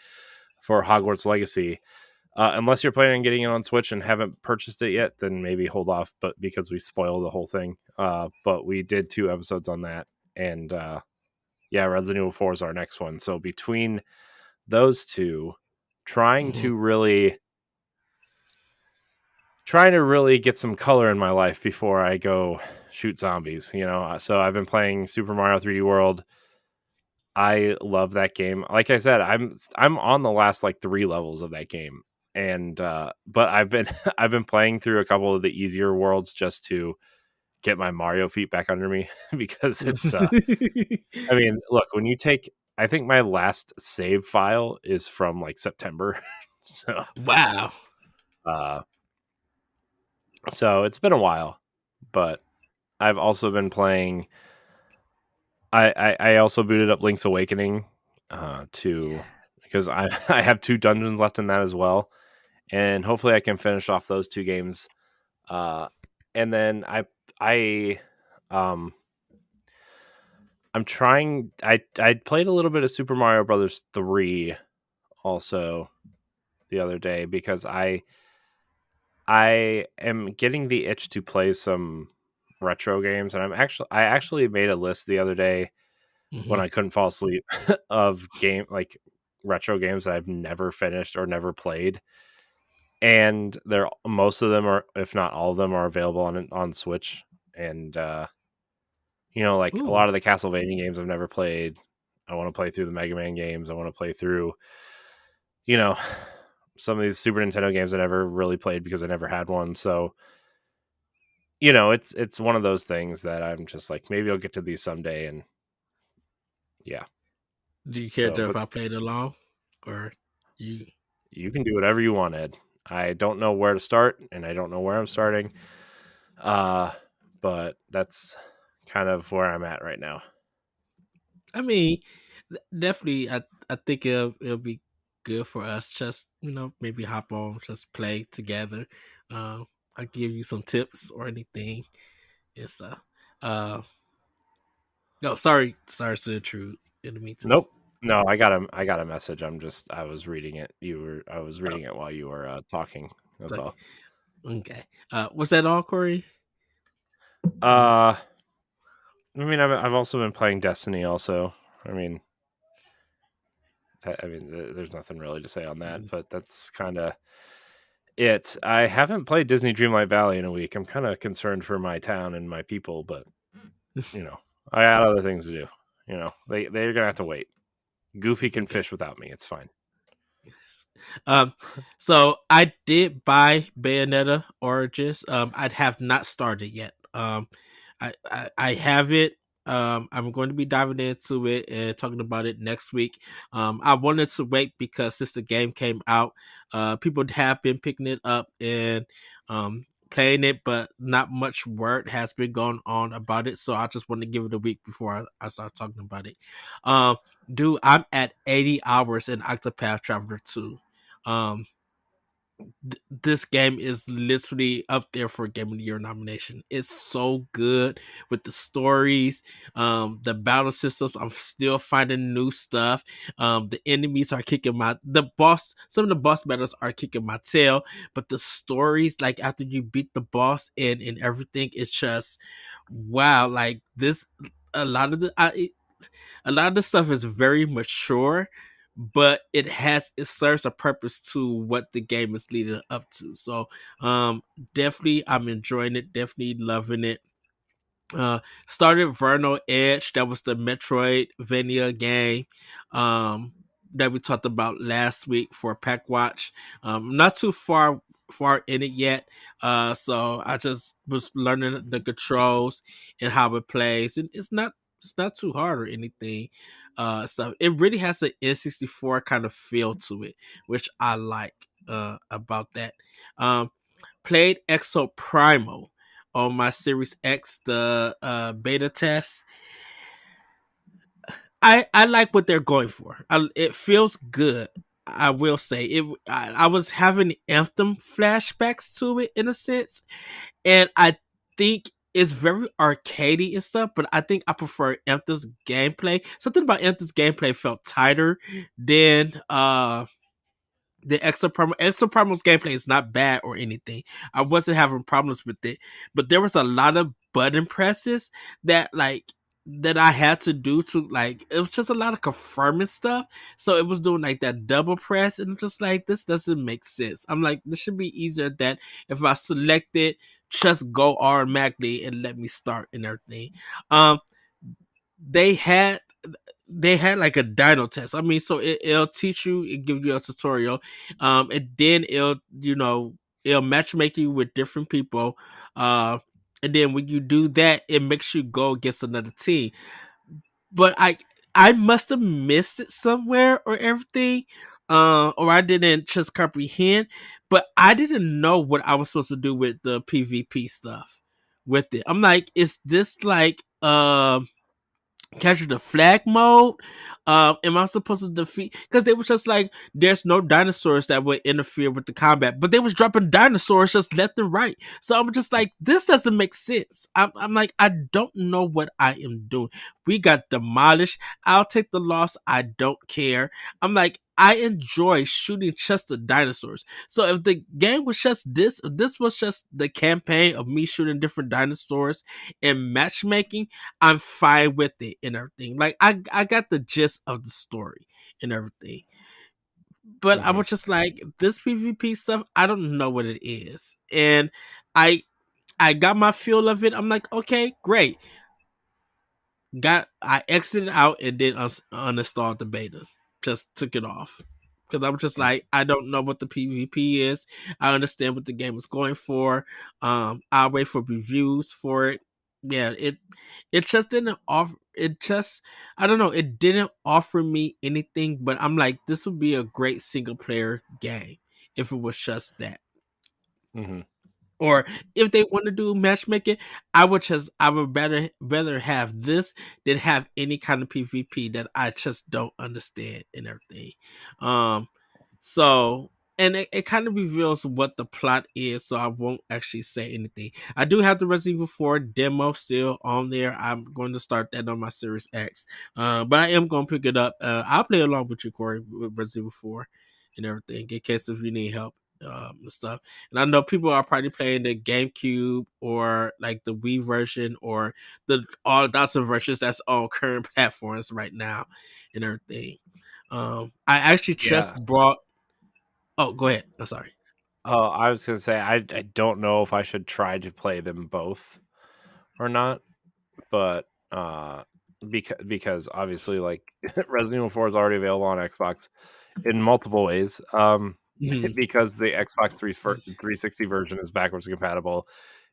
for Hogwarts Legacy. Unless you're planning on getting it on Switch and haven't purchased it yet, then maybe hold off. But because we spoiled the whole thing, but we did 2 episodes on that, and yeah, Resident Evil 4 is our next one. So between those two, trying to really get some color in my life before I go shoot zombies, you know. So I've been playing Super Mario 3D World. I love that game. Like I said, I'm on the last like 3 levels of that game. And but I've been I've been playing through a couple of the easier worlds just to get my Mario feet back under me because it's I mean, look, when you take I think my last save file is from like September. So Wow. uh so it's been a while, but I've also been playing I also booted up Link's Awakening to because I I have 2 dungeons left in that as well, and hopefully I can finish off those 2 games. And then I um I'm trying I played a little bit of Super Mario Brothers 3 also the other day because I am getting the itch to play some retro games, and I actually made a list the other day when I couldn't fall asleep of retro games that I've never finished or never played. And they're most of them are, if not all of them, are available on Switch. And you know, like a Ooh. lot of the Castlevania games I've never played. I want to play through the Mega Man games. I want to play through, you know, some of these Super Nintendo games I never really played because I never had one. So, you know, it's one of those things that I'm just like, maybe I'll get to these someday. And yeah. Do you care So, if but I played along, or you? you can do whatever you want, Ed. I don't know where to start, and I don't know where I'm starting. But that's kind of where I'm at right now. I mean, definitely. I think it'll be good for us. Just maybe hop on, just play together. I give you some tips or anything and stuff. Uh, no, sorry to intrude into me too. Nope. No, I got a message. I was reading it. I was Oh, reading it while you were talking. That's like, all. okay. Was that all, Corey? Uh, Uh, I mean, I've also been playing Destiny. Also, I mean, there's nothing really to say on that, but that's kind of it. I haven't played Disney Dreamlight Valley in a week. I'm kind of concerned for my town and my people, but you know, I got other things to do. You know, they're gonna have to wait. Goofy can okay. fish without me. It's fine. Um, so I did buy Bayonetta Origins. I have not started yet. I have it. I'm going to be diving into it and talking about it next week. I wanted to wait because since the game came out, people have been picking it up and playing it, but not much word has been going on about it. So I just want to give it a week before I start talking about it. Um, Dude, I'm at 80 hours in Octopath Traveler 2. Um, this game is literally up there for Game of the Year nomination. It's so good with the stories, the battle systems. I'm still finding new stuff. The enemies are kicking some of the boss battles are kicking my tail, but the stories, like after you beat the boss and everything, it's just wow. Like this, a lot of a lot of the stuff is very mature, but it serves a purpose to what the game is leading up to. So definitely I'm enjoying it, definitely loving it. Started Vernal Edge, that was the Metroidvania game that we talked about last week for Pack Watch. Not too far in it yet. So I just was learning the controls and how it plays. And it's not too hard or anything. Stuff. It really has an N64 kind of feel to it, which I like about that. Played Exo Primal on my Series X, the beta test. I like what they're going for. It feels good. I will say it. I was having Anthem flashbacks to it in a sense, and I think it's very arcadey and stuff. But I think I prefer Anthem's gameplay. Something about Anthem's gameplay felt tighter than the Extra Primal's gameplay is not bad or anything. I wasn't having problems with it, but there was a lot of button presses that like that I had to do to like it was just a lot of confirming stuff. So it was doing like that double press and just like this doesn't make sense. I'm like, this should be easier that if I select it, just go automatically and let me start and everything. Um they had they had like a dino test. I mean, so it'll teach you, it gives you a tutorial, and then it'll matchmake you with different people, and then when you do that, it makes you go against another team. But I must have missed it somewhere or everything, or I didn't just comprehend. But I didn't know what I was supposed to do with the PvP stuff with it. I'm like, is this like capture the flag mode? Am I supposed to defeat? Because they was just like, there's no dinosaurs that would interfere with the combat, but they was dropping dinosaurs just left and right. So I'm just like, this doesn't make sense. I'm like, I don't know what I am doing. We got demolished. I'll take the loss. I don't care. I'm like, I enjoy shooting just the dinosaurs. So if the game was just this, if this was just the campaign of me shooting different dinosaurs and matchmaking, I'm fine with it and everything. Like I got the gist of the story and everything. But I Mm-hmm. was just like, this PvP stuff, I don't know what it is. And I I got my feel of it. I'm like, okay, great. I exited out and then uninstalled the beta. Just took it off. Because I was just like, I don't know what the PvP is. I understand what the game is going for. I'll wait for reviews for it. Yeah, it just didn't offer. It just, I don't know. It didn't offer me anything. But I'm like, this would be a great single player game if it was just that. Mm-hmm. Or if they want to do matchmaking, I would rather have this than have any kind of PvP that I just don't understand and everything. Um, so and it kind of reveals what the plot is, so I won't actually say anything. I do have the Resident Evil 4 demo still on there. I'm going to start that on my Series X. But I am going to pick it up. I'll play along with you, Corey, with Resident Evil 4 and everything in case if you need help and stuff. And I know people are probably playing the GameCube or like the Wii version or the all thousand versions that's on current platforms right now and everything. I actually just Yeah. brought. Oh, go ahead. I'm sorry. Oh, I was gonna say I don't know if I should try to play them both or not, but because obviously like Resident Evil 4 is already available on Xbox in multiple ways. Mhm. Because the Xbox 360 version is backwards compatible,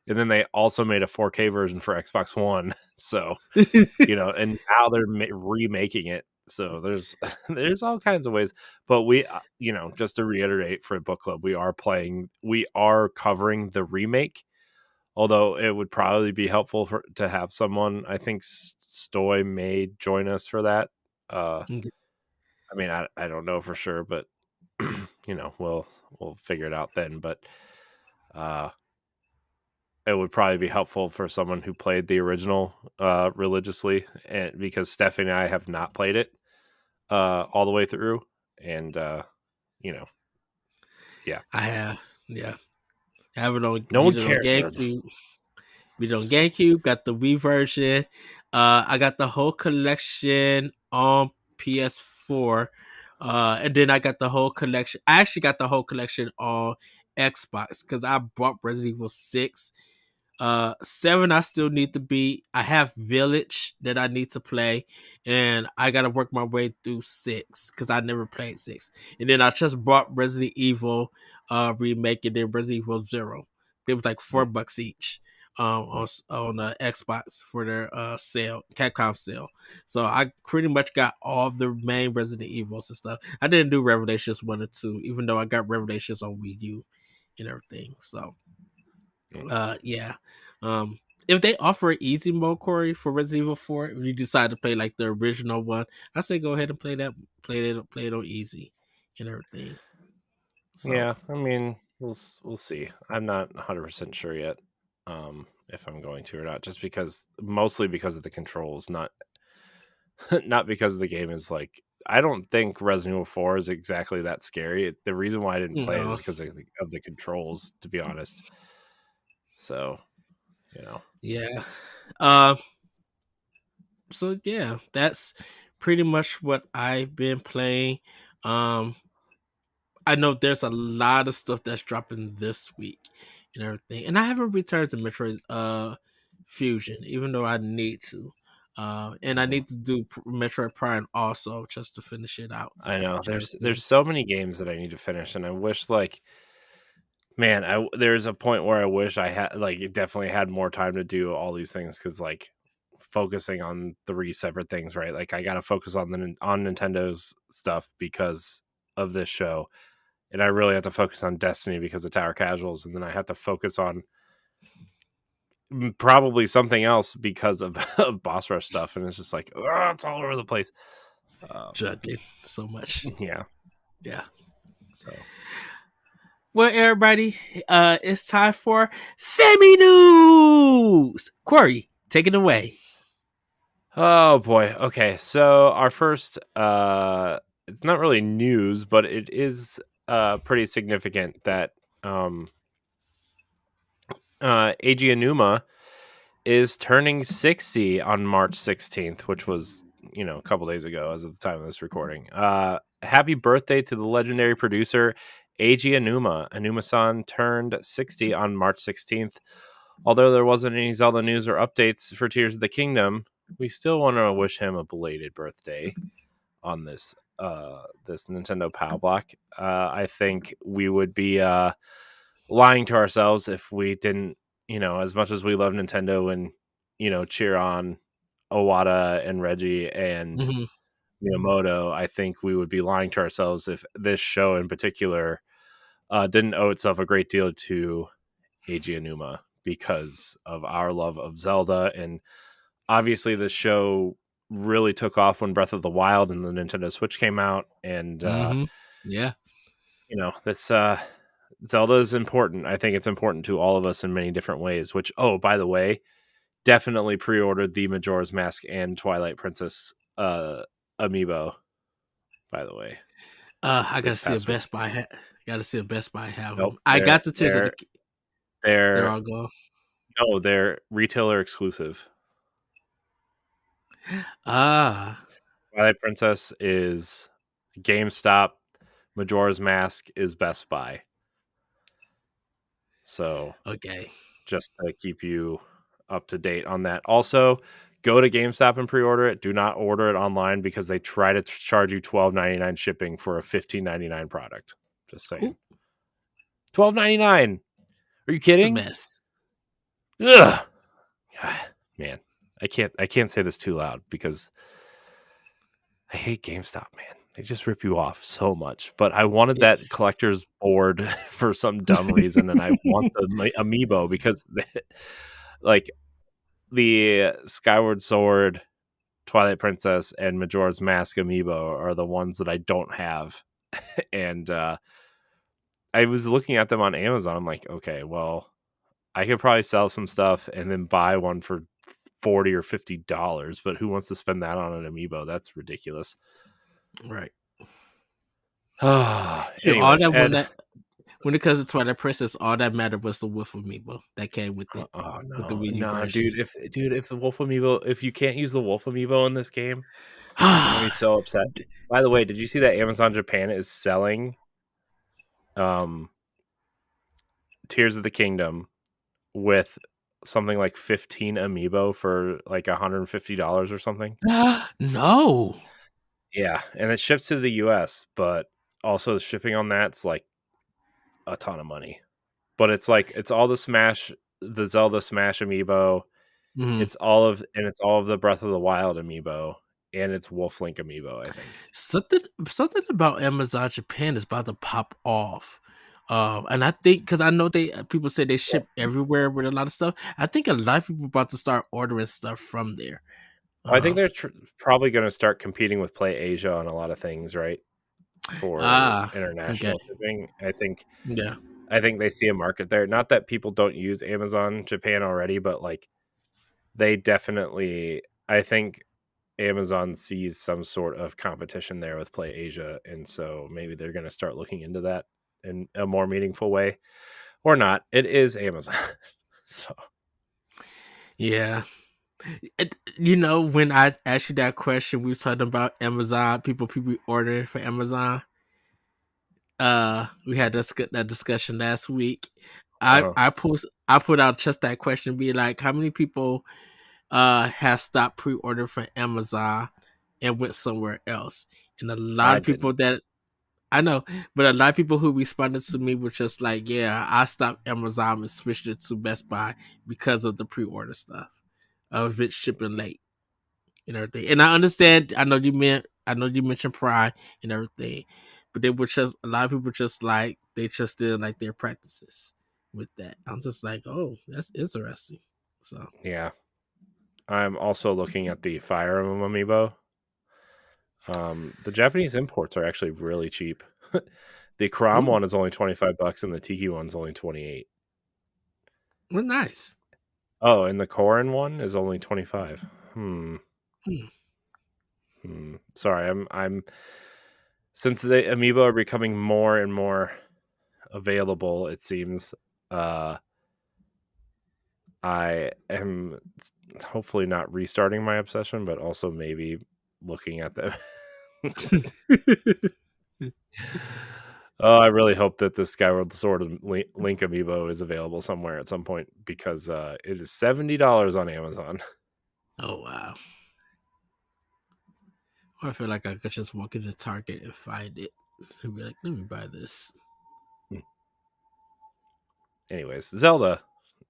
and then they also made a 4K version for Xbox One. So and now they're remaking it. So there's there's all kinds of ways. But we, just to reiterate for book club, we are covering the remake. Although it would probably be helpful to have someone. I think Stoy may join us for that. Okay. I mean, I don't know for sure, but we'll figure it out then. But uh, it would probably be helpful for someone who played the original religiously, and because Stephanie and I have not played it all the way through, and you know, yeah, I have, yeah, I have it on, no beat one it on cares, Ed. GameCube. Beat it on GameCube. Got the Wii version. I got the whole collection on PS4. And then I got the whole collection. I actually got the whole collection on Xbox because I bought Resident Evil 6. 7 I still need to beat. I have Village that I need to play, and I gotta work my way through 6 because I never played 6. And then I just bought Resident Evil remake and then Resident Evil 0. It was like $4 each on Xbox for their sale, Capcom sale. So I pretty much got all the main Resident Evils and stuff. I didn't do Revelations 1 and 2, even though I got Revelations on Wii U and everything. So yeah. If they offer an easy mode, Corey, for Resident Evil 4, if you decide to play like the original one, I say go ahead and play that, play it on easy and everything. So Yeah, I mean, we'll see. I'm not 100% sure yet, if I'm going to or not. Just mostly because of the controls, not not because the game is like. I don't think Resident Evil 4 is exactly that scary. The reason why I didn't play it is no, because of the controls, to be honest. So, yeah. Um, So yeah, that's pretty much what I've been playing. Um, I know there's a lot of stuff that's dropping this week and everything, and I haven't returned to Metroid Fusion, even though I need to. And I need to do Metroid Prime also just to finish it out I know and there's everything. so many games that I need to finish, and I wish like man, there's a point where I wish I had like definitely had more time to do all these things because like focusing on 3 separate things, right? Like I got to focus on on Nintendo's stuff because of this show, and I really have to focus on Destiny because of Tower Casuals, and then I have to focus on probably something else because of of Boss Rush stuff, and it's just like it's all over the place. Juggling so much. Yeah, Yeah. so. Well, everybody, it's time for Femi News. Corey, take it away. Oh boy. Okay. So our first it's not really news, but it is pretty significant that Eiji Aonuma is turning 60 on March 16th, which was, a couple days ago as of the time of this recording. Happy birthday to the legendary producer Eiji Aonuma. Aonuma-san turned 60 on March 16th. Although there wasn't any Zelda news or updates for Tears of the Kingdom, we still want to wish him a belated birthday on this Nintendo Pow Block. I think we would be lying to ourselves if we didn't, as much as we love Nintendo and cheer on Owada and Reggie and Mm-hmm. Miyamoto. I think we would be lying to ourselves if this show in particular didn't owe itself a great deal to Eiji Aonuma because of our love of Zelda. And obviously this show really took off when Breath of the Wild and the Nintendo Switch came out. And, Mm-hmm. Yeah. this Zelda is important. I think it's important to all of us in many different ways, which, oh, by the way, definitely pre-ordered the Majora's Mask and Twilight Princess amiibo, by the way. I gotta This see a past week. Best Buy. Gotta see a Best Buy have Nope. them. I got the Tears of the. They're They're all gone. no, they're retailer exclusive. Ah. Twilight Princess is GameStop. Majora's Mask is Best Buy. So Okay. just to keep you up to date on that. Also, go to GameStop and pre-order it. Do not order it online because they try to charge you $12.99 shipping for a $15.99 product. Just saying. $12.99. Are you It's a kidding? mess. Ugh. Man, I can't say this too loud because I hate GameStop, man. They just rip you off so much. But I wanted that Yes. collector's board for some dumb reason, and I want the amiibo because, like, the Skyward Sword, Twilight Princess, and Majora's Mask amiibo are the ones that I don't have. And I was looking at them on Amazon. I'm like, okay, well, I could probably sell some stuff and then buy one for $40 or $50, but who wants to spend that on an amiibo? That's ridiculous. Right. Sure. All Anyways, that Ed. when it comes to Twilight Princess, all that mattered was the Wolf Amiibo that came with it, Oh with the no, Wii U no, version. if the Wolf amiibo, if you can't use the Wolf amiibo in this game, I'm gonna be so upset. By the way, did you see that Amazon Japan is selling um Tears of the Kingdom with something like 15 amiibo for like $150 or something? No. Yeah, and it ships to the US, but also the shipping on that's like a ton of money. But it's like it's all the Zelda Smash amiibo. Mm-hmm. It's all of the Breath of the Wild amiibo, and it's Wolf Link amiibo, I think. Something about Amazon Japan is about to pop off. And I think because I know people say they ship everywhere with a lot of stuff. I think a lot of people about to start ordering stuff from there. I think they're probably going to start competing with Play Asia on a lot of things, right? For Okay. international shipping. Yeah. I think they see a market there. Not that people don't use Amazon Japan already, but like they definitely I think Amazon sees some sort of competition there with Play Asia, and so maybe they're going to start looking into that in a more meaningful way, or not. It is Amazon, so Yeah. You know, when I asked you that question, we were talking about Amazon, people ordering for Amazon. We had that discussion last week. Uh-huh. I put out just that question, be like, how many people have stopped pre-ordering from Amazon and went somewhere else? And a lot I of people didn't. that I know, but a lot of people who responded to me were just like, yeah, I stopped Amazon and switched it to Best Buy because of the pre-order stuff of it shipping late and everything. And I understand. I know you mentioned Pride and everything, but they were just a lot of people just like they just did like their practices with that. I'm just like, oh, that's interesting. So Yeah. I'm also looking at the Fire Emblem amiibo. The Japanese imports are actually really cheap. The Krom ooh, one is only $25 and the Tiki one's only 28. well, nice. Oh, and the Korin one is only 25. Hmm. Sorry, I'm since the amiibo are becoming more and more available, it seems I am hopefully not restarting my obsession, but also maybe looking at them. Oh, I really hope that this Skyward Sword and Link amiibo is available somewhere at some point because it is $70 on Amazon. Oh wow. I feel like I could just walk into Target and find it and be like, let me buy this. Anyways, Zelda,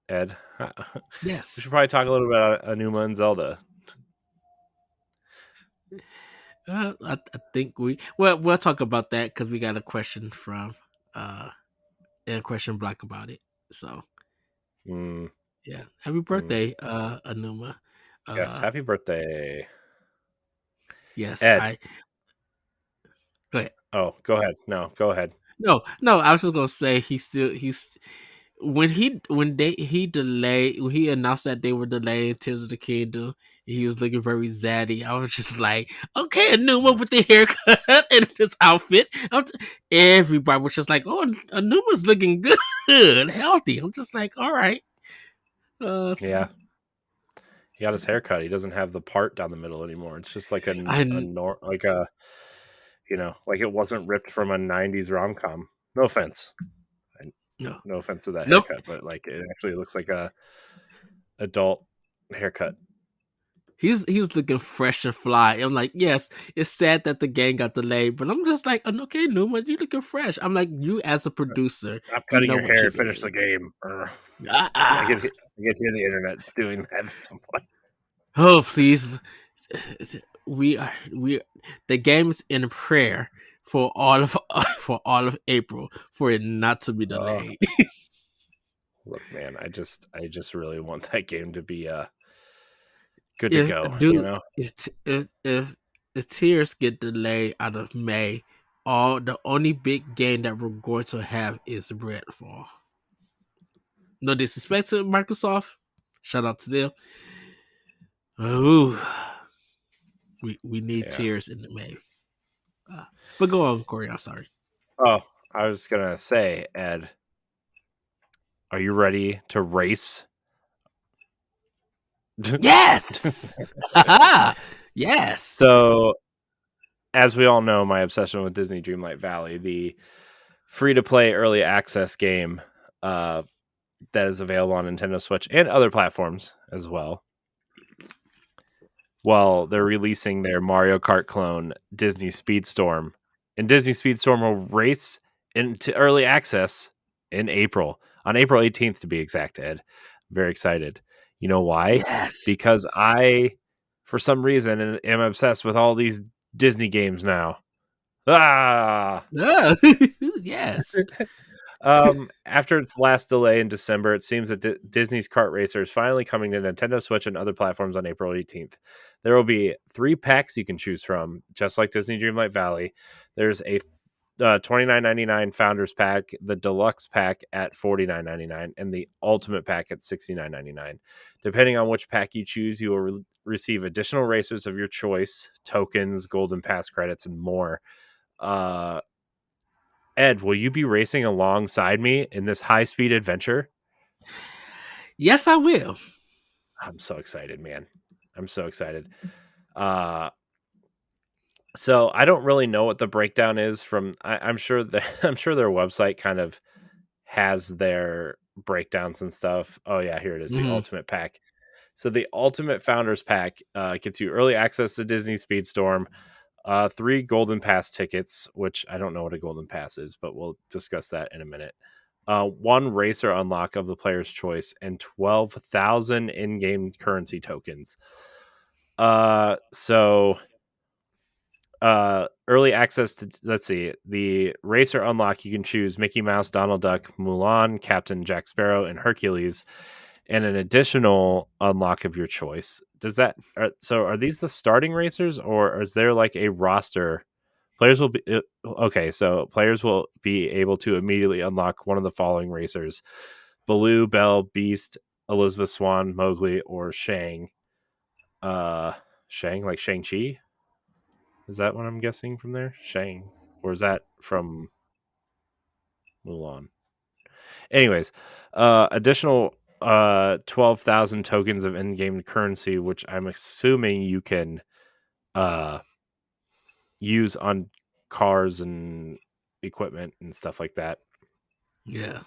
Ed. We should Yes. probably talk a little bit about Aonuma and Zelda. I think we'll talk about that because we got a question from uh and a question block about it. So Mm, yeah, happy mm. birthday, Anuma. Yes, Uh, happy birthday, yes, Ed. I go ahead. Oh, go ahead. No, go ahead. No, I was just gonna say he's he delayed when he announced that they were delaying Tears of the Kingdom. He was looking very zaddy. I was just like, okay, Anuma with the haircut and this outfit. Everybody was just like, oh, Anuma's looking good, healthy. I'm just like, all right. Uh, Yeah, he got his haircut. He doesn't have the part down the middle anymore. It's just like I like a like it wasn't ripped from a '90s rom com. No offense, no, no offense to that nope. haircut, but like it actually looks like a adult haircut. He was looking fresh and fly. I'm like, yes, it's sad that the game got delayed, but I'm just like, okay, Numa, you looking fresh. I'm like, you as a producer, Stop you cutting know your what hair you're and finish the doing. game. Ah, I ah. can hear the internet's doing that at some point. Oh, please. We the game is in prayer for all of for all of April for it not to be Oh, delayed. look, man, I just really want that game to be good to if go. You dude, know. if the tiers get delayed out of May, all the only big game that we're going to have is Redfall. No disrespect to Microsoft. Shout out to them. Ooh, we need Yeah. tears in the May. Uh, but go on, Corey. I'm sorry. Oh, I was gonna say, Ed, are you ready to race? Yes. Yes. So, as we all know, my obsession with Disney Dreamlight Valley, the free-to-play early access game that is available on Nintendo Switch and other platforms as well. Well, they're releasing their Mario Kart clone, Disney Speedstorm, and Disney Speedstorm will race into early access in April, on April 18th to be exact. Ed, I'm very excited. You know why? Yes. Because I, for some reason, am obsessed with all these Disney games now. Ah! Yes. After its last delay in December, it seems that Disney's Kart Racer is finally coming to Nintendo Switch and other platforms on April 18th. There will be 3 packs you can choose from, just like Disney Dreamlight Valley. There's a $29.99 Founders Pack, the Deluxe Pack at $49.99, and the Ultimate Pack at $69.99. Depending on which pack you choose, you will receive additional racers of your choice, tokens, Golden Pass credits, and more. Ed, will you be racing alongside me in this high-speed adventure? Yes, I will. I'm so excited, man. I'm so excited. So I don't really know what the breakdown is from. I'm sure I'm sure their website kind of has their breakdowns and stuff. Oh yeah, here it is, the Ultimate Pack. So the Ultimate Founders Pack gets you early access to Disney Speedstorm, 3 Golden Pass tickets, which I don't know what a Golden Pass is, but we'll discuss that in a minute. 1 racer unlock of the player's choice, and 12,000 in-game currency tokens. So early access to, let's see, the racer unlock, you can choose Mickey Mouse, Donald Duck, Mulan, Captain Jack Sparrow, and Hercules, and an additional unlock of your choice. Are these the starting racers, or is there like a roster? Players will be okay. So players will be able to immediately unlock one of the following racers: Baloo, Belle, Beast, Elizabeth Swan, Mowgli, or Shang. Shang, like Shang-Chi. Is that what I'm guessing from there? Shang, or is that from Mulan? Anyways, additional 12,000 tokens of in-game currency, which I'm assuming you can use on cars and equipment and stuff like that. Yeah.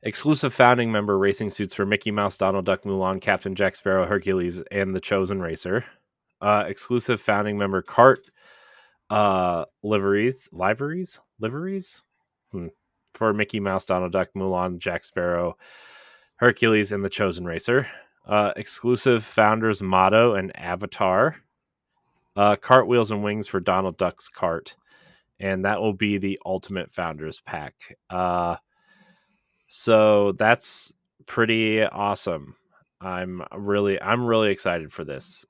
Exclusive founding member racing suits for Mickey Mouse, Donald Duck, Mulan, Captain Jack Sparrow, Hercules, and the Chosen Racer. Exclusive founding member cart liveries for Mickey Mouse, Donald Duck, Mulan, Jack Sparrow, Hercules, and the Chosen Racer. Exclusive founders motto and avatar. Cartwheels and wings for Donald Duck's cart, and that will be the Ultimate Founders Pack. So that's pretty awesome. I'm really excited for this.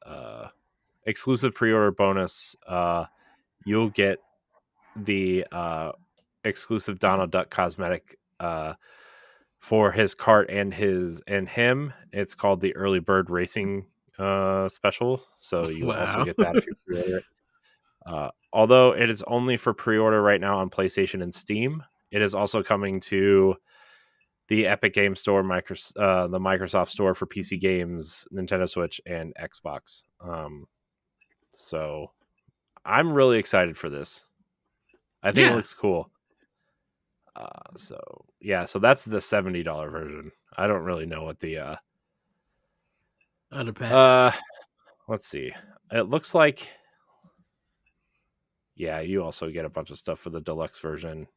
Exclusive pre-order bonus. You'll get the exclusive Donald Duck cosmetic for his cart and him. It's called the Early Bird Racing special. So you will also get that if you pre-order it. Although it is only for pre-order right now on PlayStation and Steam, it is also coming to the Epic Game Store, the Microsoft Store for PC games, Nintendo Switch, and Xbox. So I'm really excited for this. I think it looks cool. So that's the $70 version. I don't really know what the other packs. Let's see. It looks like, yeah, you also get a bunch of stuff for the deluxe version,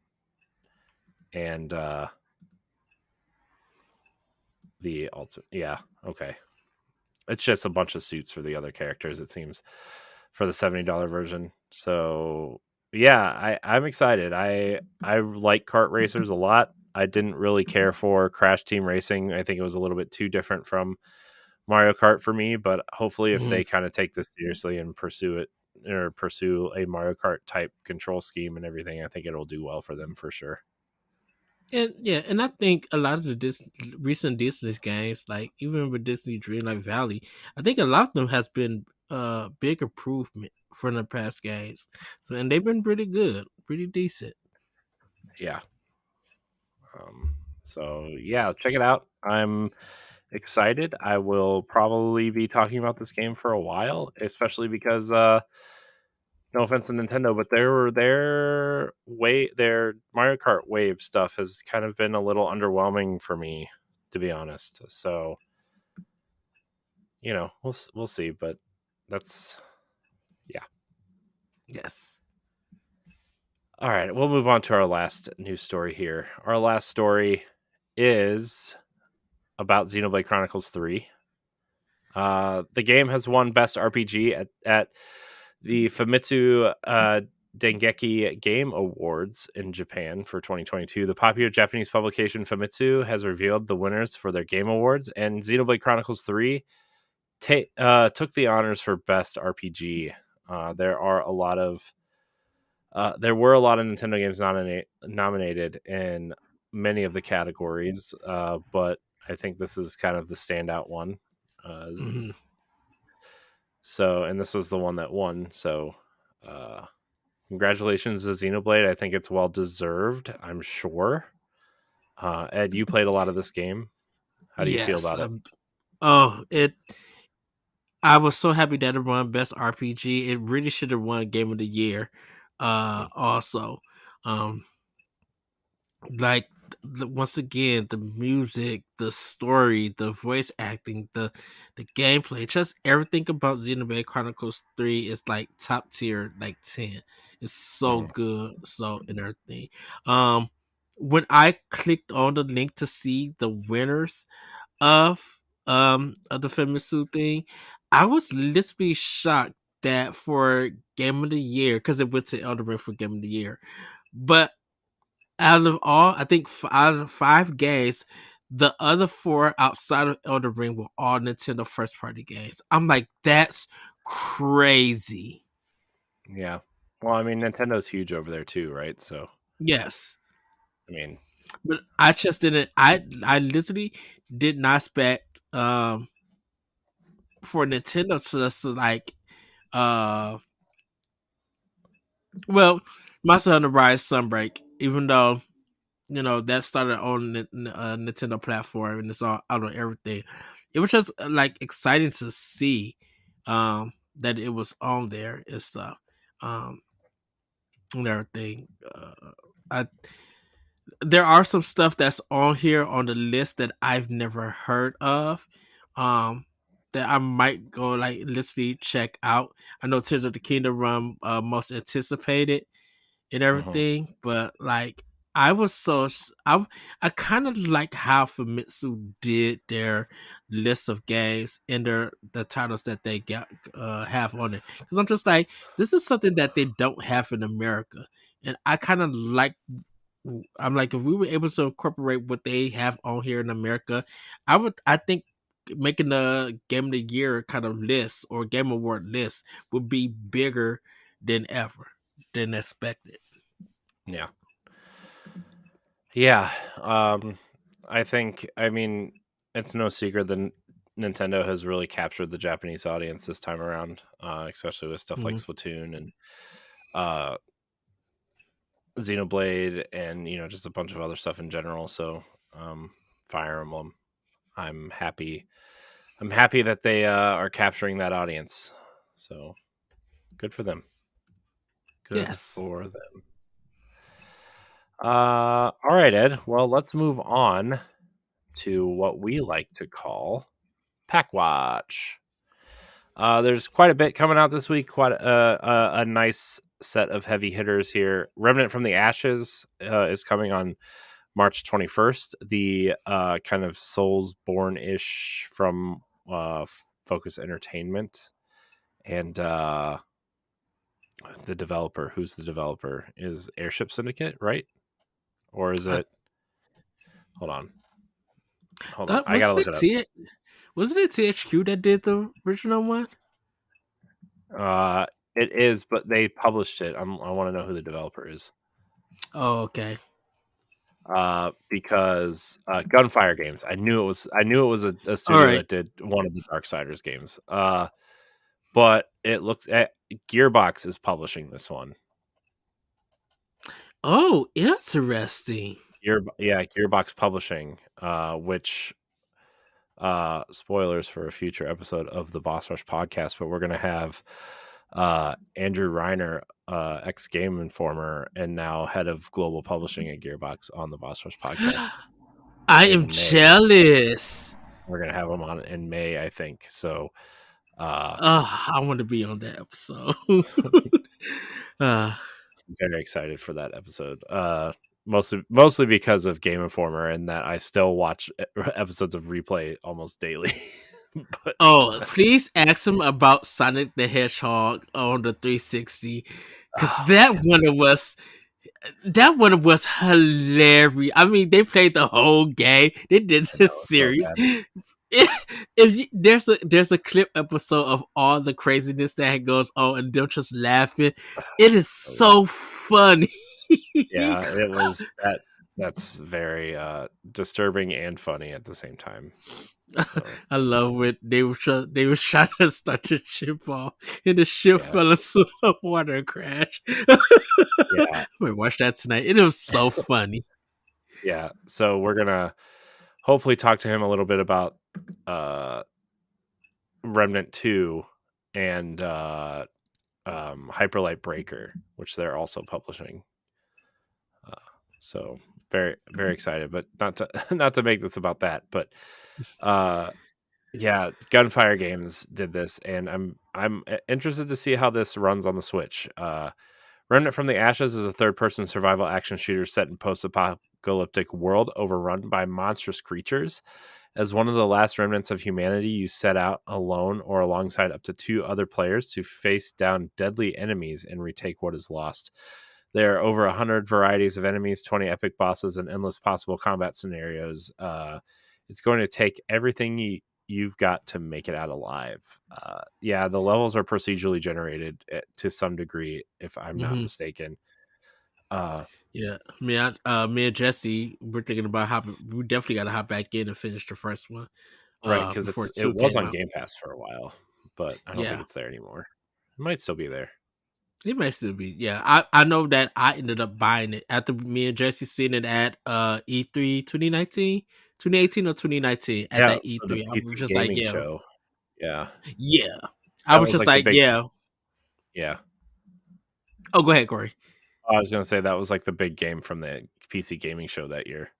and the ultimate. Yeah, okay. It's just a bunch of suits for the other characters, it seems, for the $70 version. So yeah, I'm excited. I like kart racers a lot. I didn't really care for Crash Team Racing. I think it was a little bit too different from Mario Kart for me, but hopefully if they kind of take this seriously and pursue a Mario Kart type control scheme and everything, I think it'll do well for them for sure. And I think a lot of the recent Disney games, like even with Disney Dreamlight Valley, I think a lot of them has been big improvement from the past games. So and they've been pretty good, pretty decent. Yeah. So yeah, check it out. I'm excited. I will probably be talking about this game for a while, especially because no offense to Nintendo, but their Mario Kart Wave stuff has kind of been a little underwhelming for me, to be honest. So, we'll see, but that's yeah. Yes. All right, we'll move on to our last news story here. Our last story is about Xenoblade Chronicles 3. The game has won Best RPG at the Famitsu Dengeki Game Awards in Japan for 2022. The popular Japanese publication Famitsu has revealed the winners for their Game Awards, and Xenoblade Chronicles 3 took the honors for Best RPG. There were a lot of Nintendo games nominated in many of the categories, but I think this is kind of the standout one. So, and this was the one that won. So, congratulations to Xenoblade. I think it's well deserved, I'm sure. Ed, you played a lot of this game. How do you feel about it? I was so happy that it won Best RPG. It really should have won Game of the Year. Also, um, like once again, the music, the story, the voice acting, the gameplay, just everything about Xenoblade Chronicles 3 is like top tier, like 10. It's so good, so and everything. Um, when I clicked on the link to see the winners of the Famitsu thing, I was literally shocked that for Game of the Year, because it went to Elden Ring for Game of the Year, but out of all, I think out of 5 games, the other 4 outside of Elden Ring were all Nintendo first party games. I'm like, that's crazy. Yeah. Well, I mean, Nintendo's huge over there too, right? So, yes. I mean, but I just didn't. I literally did not expect for Nintendo to just like well, Monster Hunter Rise Sunbreak, even though that started on Nintendo platform and it's all out on everything. It was just like exciting to see that it was on there and stuff, and everything. I There are some stuff that's on here on the list that I've never heard of, that I might go like literally check out. I know Tears of the Kingdom Run most anticipated and everything, but like I was I kind of like how Famitsu did their list of games and the titles that they got have on it, because I'm just like, this is something that they don't have in America, and I kind of like. I'm like, if we were able to incorporate what they have on here in America, I think making the Game of the Year kind of list or Game Award list would be bigger than ever than expected. yeah. Yeah. I mean, it's no secret that Nintendo has really captured the Japanese audience this time around, especially with stuff like Splatoon and Xenoblade and just a bunch of other stuff in general. So Fire Emblem, I'm happy that they are capturing that audience. So good for them. Good for them. All right, Ed. Well, let's move on to what we like to call Pack Watch. There's quite a bit coming out this week. Quite a nice set of heavy hitters here. Remnant from the Ashes is coming on March 21st. The kind of Soulsborne-ish from Focus Entertainment, and the developer. Who's the developer? Is Airship Syndicate, right? Or is it? Hold on. I gotta look it up. Wasn't it THQ that did the original one? It is, but they published it. I want to know who the developer is. Oh, okay. Because Gunfire Games. I knew it was a studio that did one of the Darksiders games. But it looks at Gearbox is publishing this one. Oh, interesting. Gearbox Publishing, which spoilers for a future episode of the Boss Rush podcast, but we're gonna have Andrew Reiner, ex Game Informer and now head of global publishing at Gearbox, on the Boss Rush podcast. I am jealous. We're gonna have him on in May, I think. So I want to be on that episode. Very excited for that episode. Mostly because of Game Informer and that I still watch episodes of Replay almost daily. Please ask him about Sonic the Hedgehog on the 360, because that one was hilarious. I mean, they played the whole game. They did this series. There's a clip episode of all the craziness that goes on and them just laughing. It is so funny. Yeah, it was that. That's very disturbing and funny at the same time. So. I love it. They were trying to start the ship off, and the ship fell into a water crash. I might watch that tonight. It was so funny. Yeah, so we're gonna hopefully talk to him a little bit about Remnant 2 and Hyperlight Breaker, which they're also publishing. So very, very excited, but not to make this about that, but yeah, Gunfire Games did this, and I'm interested to see how this runs on the Switch. Remnant from the Ashes is a third-person survival action shooter set in post-apocalyptic world overrun by monstrous creatures. As one of the last remnants of humanity, you set out alone or alongside up to 2 other players to face down deadly enemies and retake what is lost. There are over 100 varieties of enemies, 20 epic bosses, and endless possible combat scenarios. It's going to take everything you've got to make it out alive. Yeah, the levels are procedurally generated to some degree, if I'm not mistaken. Yeah, me and Jesse, we're thinking about we definitely got to hop back in and finish the first one. Right, because Before it 2 was came on out. Game Pass for a while, but I don't think Yeah, it's there anymore. It might still be there. it may still be. Yeah, I know that I ended up buying it after me and Jesse seen it at E3 2019, 2018 or 2019 at Yeah, that for the E3. I was PC just like, gaming yeah, show. Yeah, yeah. I that was was just like the like, big. yeah. Yeah, Oh, go ahead, Corey. I was gonna say that was like the big game from the PC gaming show that year.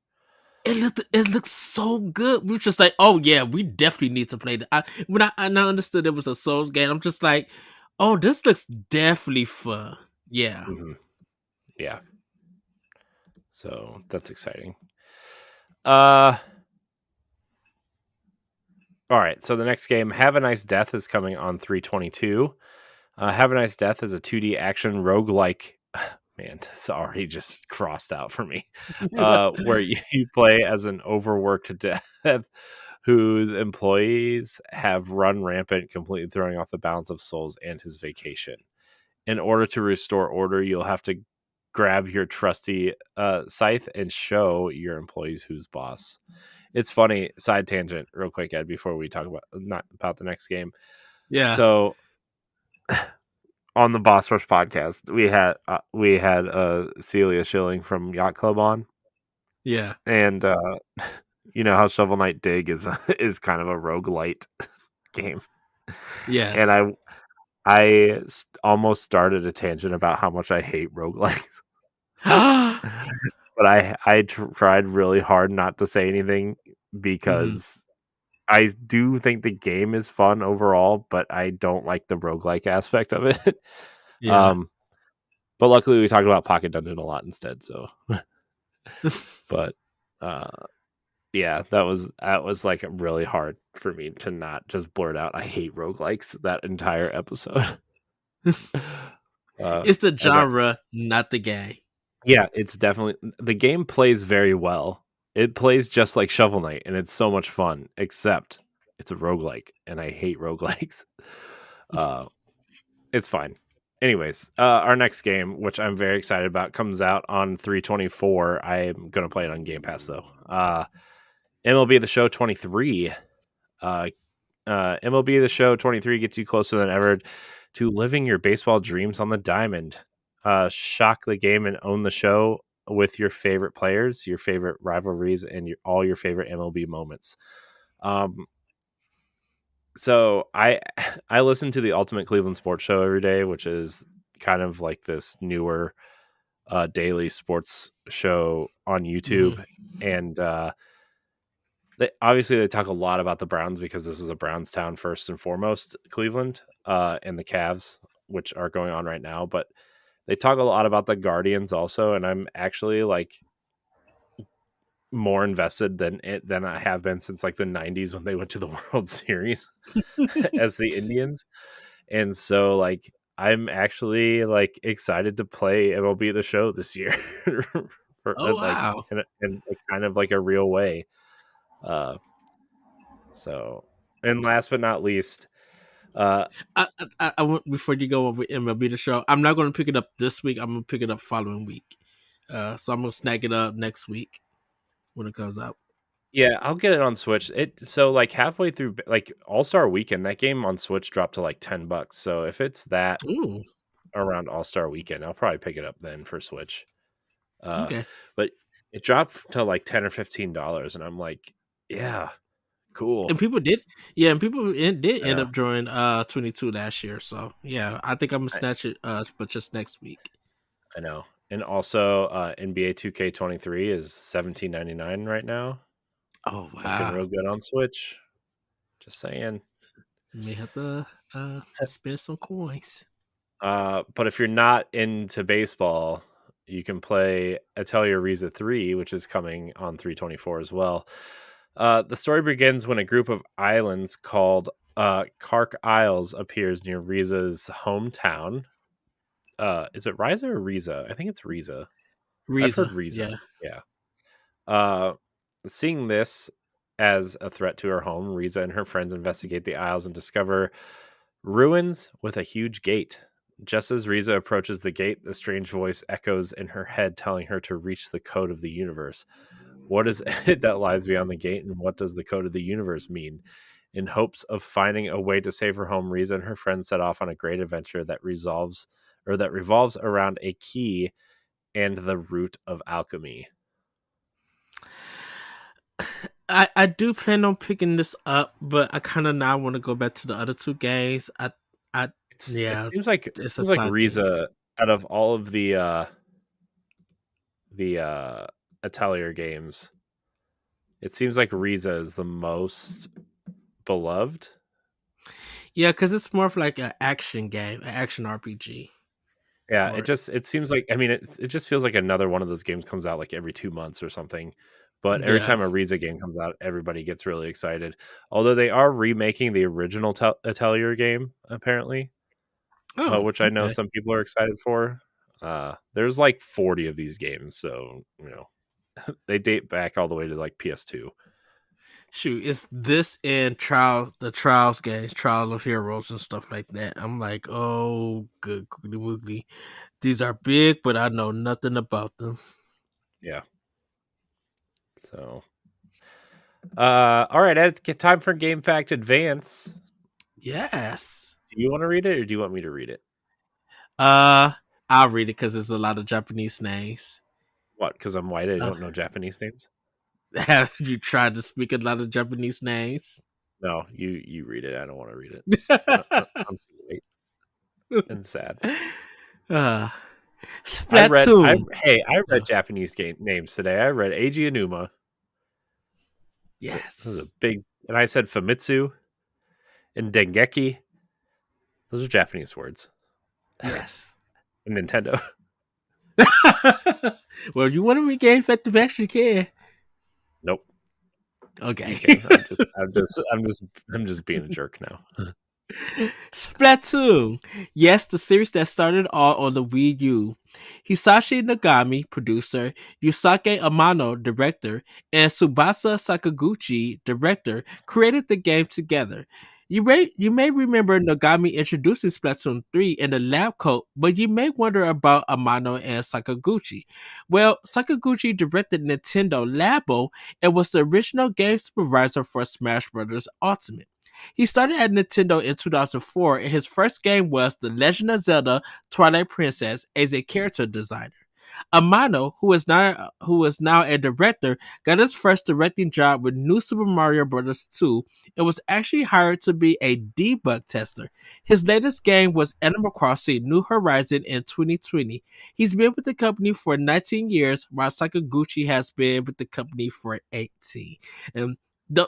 It looked so good. We were just like, oh yeah, we definitely need to play that. When I understood it was a Souls game, I'm just like, oh, this looks definitely fun. Yeah. Mm-hmm. Yeah, so that's exciting. All right, so the next game, Have a Nice Death, is coming on 3/22. Have a Nice Death is a 2D action roguelike. Man, it's already just crossed out for me. Where you play as an overworked death whose employees have run rampant, completely throwing off the balance of souls and his vacation. In order to restore order, you'll have to grab your trusty scythe and show your employees who's boss. It's funny, side tangent, real quick, Ed, before we talk about the next game. Yeah. So on the Boss Rush podcast, we had Celia Schilling from Yacht Club on. Yeah. And you know how Shovel Knight Dig is is kind of a roguelite game. And Yes. I almost started a tangent about how much I hate roguelikes. But I tried really hard not to say anything because I do think the game is fun overall, but I don't like the roguelike aspect of it. Yeah. But luckily we talked about Pocket Dungeon a lot instead, so but yeah, that was like really hard for me to not just blurt out I hate roguelikes that entire episode. It's the genre, not the game. Yeah, it's definitely the game plays very well. It plays just like Shovel Knight, and it's so much fun, except it's a roguelike, and I hate roguelikes. It's fine. Anyways, our next game, which I'm very excited about, comes out on 3/24. I'm gonna play it on Game Pass though. MLB The Show 23. MLB The Show 23 gets you closer than ever to living your baseball dreams on the diamond. Shock the game and own the show with your favorite players, your favorite rivalries, and all your favorite MLB moments. So I listen to the Ultimate Cleveland Sports Show every day, which is kind of like this newer daily sports show on YouTube, and they talk a lot about the Browns because this is a Browns town first and foremost, Cleveland, and the Cavs, which are going on right now. But they talk a lot about the Guardians also, and I'm actually like more invested than I have been since like the 90s when they went to the World Series as the Indians. And so like I'm actually like excited to play MLB The Show this year for Oh like wow. in like kind of like a real way. So, and last but not least, I want, before you go over MLB The Show, I'm not going to pick it up this week. I'm going to pick it up following week. So I'm going to snag it up next week when it comes out. yeah, I'll get it on Switch. So like halfway through like All-Star Weekend, that game on Switch dropped to like $10. So if it's that Ooh. around All-Star Weekend, I'll probably pick it up then for Switch. Okay. But it dropped to like $10 or $15, and I'm like, yeah, Cool. And people did, yeah, and people did end Yeah, up joining 22 last year. So yeah, I think I'm gonna I, snatch it, but just next week. I know. And also, NBA 2K23 is $17.99 right now. Oh Looking wow, real good on Switch. Just saying. may have to spend some coins. But if you're not into baseball, you can play Atelier Ryza 3, which is coming on 324 as well. The story begins when a group of islands called Kark Isles appears near Riza's hometown. Is it Riza or Riza? I think it's Riza. I've heard Riza, Riza. yeah. Yeah. Uh, Seeing this as a threat to her home, Riza and her friends investigate the Isles and discover ruins with a huge gate. Just as Riza approaches the gate, the strange voice echoes in her head, telling her to reach the code of the universe. What is it that lies beyond the gate, and what does the code of the universe mean? In hopes of finding a way to save her home, Riza and her friends set off on a great adventure that revolves around a key and the root of alchemy. I do plan on picking this up, but I kind of now want to go back to the other two games. I It yeah, seems like it's a side thing. Riza, out of all of the Atelier games, it seems like Riza is the most beloved. Yeah, because it's more of like an action game, an action RPG. Yeah, Or it seems like, I mean, it just feels like another one of those games comes out like every 2 months or something. But every yeah. time a Riza game comes out, everybody gets really excited. Although they are remaking the original Atelier game apparently, Oh, which I know okay. some people are excited for. There's like 40 of these games, so they date back all the way to like PS2. Shoot, it's this and the Trials games, Trials of Heroes and stuff like that. I'm like, oh, good googly woogly. These are big, but I know nothing about them. Yeah. So, all right, it's time for Game Fact Advance. Yes. Do you want to read it, or do you want me to read it? Uh, I'll read it because there's a lot of Japanese names. What? Because I'm white, I Uh, don't know Japanese names. have you tried to speak a lot of Japanese names? No, you read it. I don't want to read it. I'm too late and sad. uh, I Splatoon. read Japanese game names today. I read Eiji Aonuma. That was a Yes. big, and I said Famitsu and Dengeki. Those are Japanese words. Yes. And Nintendo. Well, you want to regain effective action, you can. Nope. You Okay. can. I'm just being a jerk now. Splatoon. Yes, the series that started all on the Wii U. Hisashi Nagami, producer, Yusake Amano, director, and Tsubasa Sakaguchi, director, created the game together. You may remember Nagami introducing Splatoon 3 in the lab coat, but you may wonder about Amano and Sakaguchi. Well, Sakaguchi directed Nintendo Labo and was the original game supervisor for Smash Bros. Ultimate. He started at Nintendo in 2004, and his first game was The Legend of Zelda Twilight Princess as a character designer. Amano, who is now a director, got his first directing job with New Super Mario Bros. 2 and was actually hired to be a debug tester. His latest game was Animal Crossing New Horizon in 2020. He's been with the company for 19 years, while Sakaguchi has been with the company for 18. And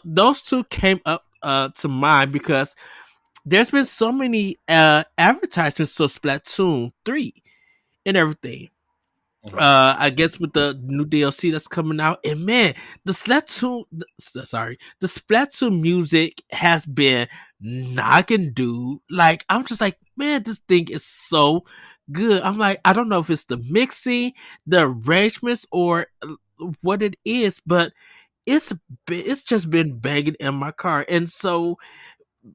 those two came up to mind because there's been so many advertisements for Splatoon 3 and everything. I guess with the new DLC that's coming out, and man, the Splatoon music has been knocking, dude. Like, I'm just like, man, this thing is so good. I'm like, I don't know if it's the mixing, the arrangements, or what it is, but it's just been banging in my car, and so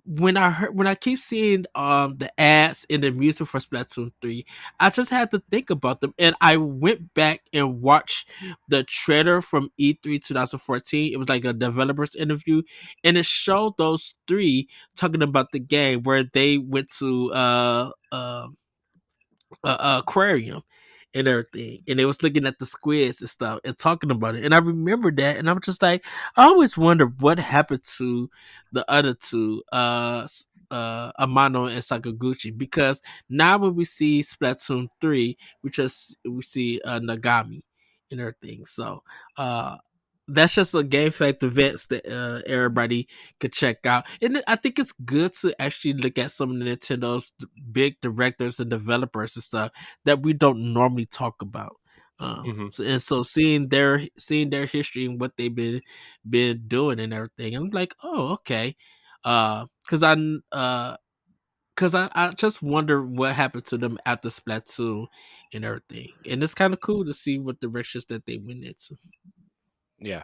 when I keep seeing the ads and the music for Splatoon 3, I just had to think about them, and I went back and watched the trailer from E3 2014. It was like a developer's interview, and it showed those three talking about the game where they went to aquarium, and everything. And they was looking at the squids and stuff and talking about it. And I remember that, and I'm just like, I always wonder what happened to the other two, Amano and Sakaguchi, because now when we see Splatoon 3, we see Nagami and everything. So that's just a game fact events that everybody could check out. And I think it's good to actually look at some of the Nintendo's big directors and developers and stuff that we don't normally talk about. So seeing their history and what they've been doing and everything, I'm like, oh, okay. Because I just wonder what happened to them after Splatoon and everything, and it's kind of cool to see what directions that they went into. Yeah.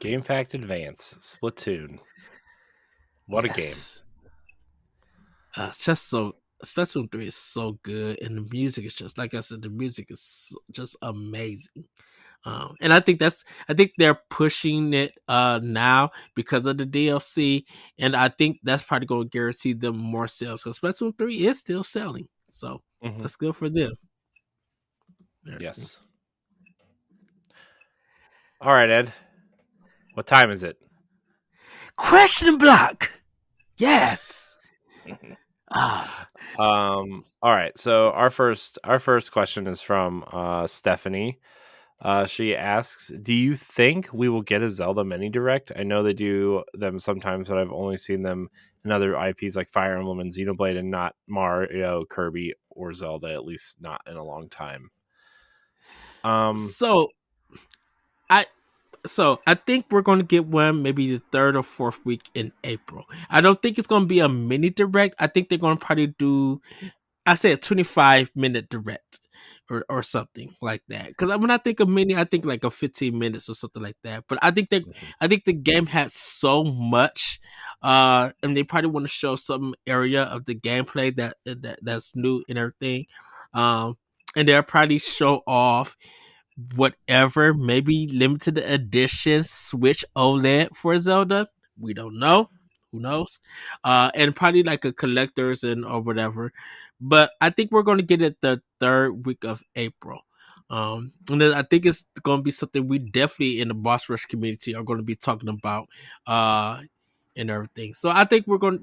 Game Fact Advance Splatoon. What a game! It's just so Splatoon 3 is so good, and the music is just like I said. The music is just amazing. And I think they're pushing it now because of the DLC, and I think that's probably going to guarantee them more sales because Splatoon 3 is still selling, so that's good for them. Yes. All right, Ed. What time is it? Question block. Yes. All right. So our first question is from Stephanie. She asks, "Do you think we will get a Zelda mini direct? I know they do them sometimes, but I've only seen them in other IPs like Fire Emblem and Xenoblade, and not Mario, Kirby, or Zelda. At least not in a long time." So I think we're going to get one maybe the third or fourth week in April. I don't think it's going to be a mini direct. I think they're going to probably do, I say, a 25-minute direct or something like that. Because when I think of mini, I think like a 15 minutes or something like that. But I think the game has so much, and they probably want to show some area of the gameplay that's new and everything. And they'll probably show off whatever, maybe limited edition Switch OLED for Zelda. We don't know. Who knows? And probably like a collector's and or whatever. But I think we're going to get it the third week of April. And then I think it's going to be something we definitely in the Boss Rush community are going to be talking about. And everything. So I think we are going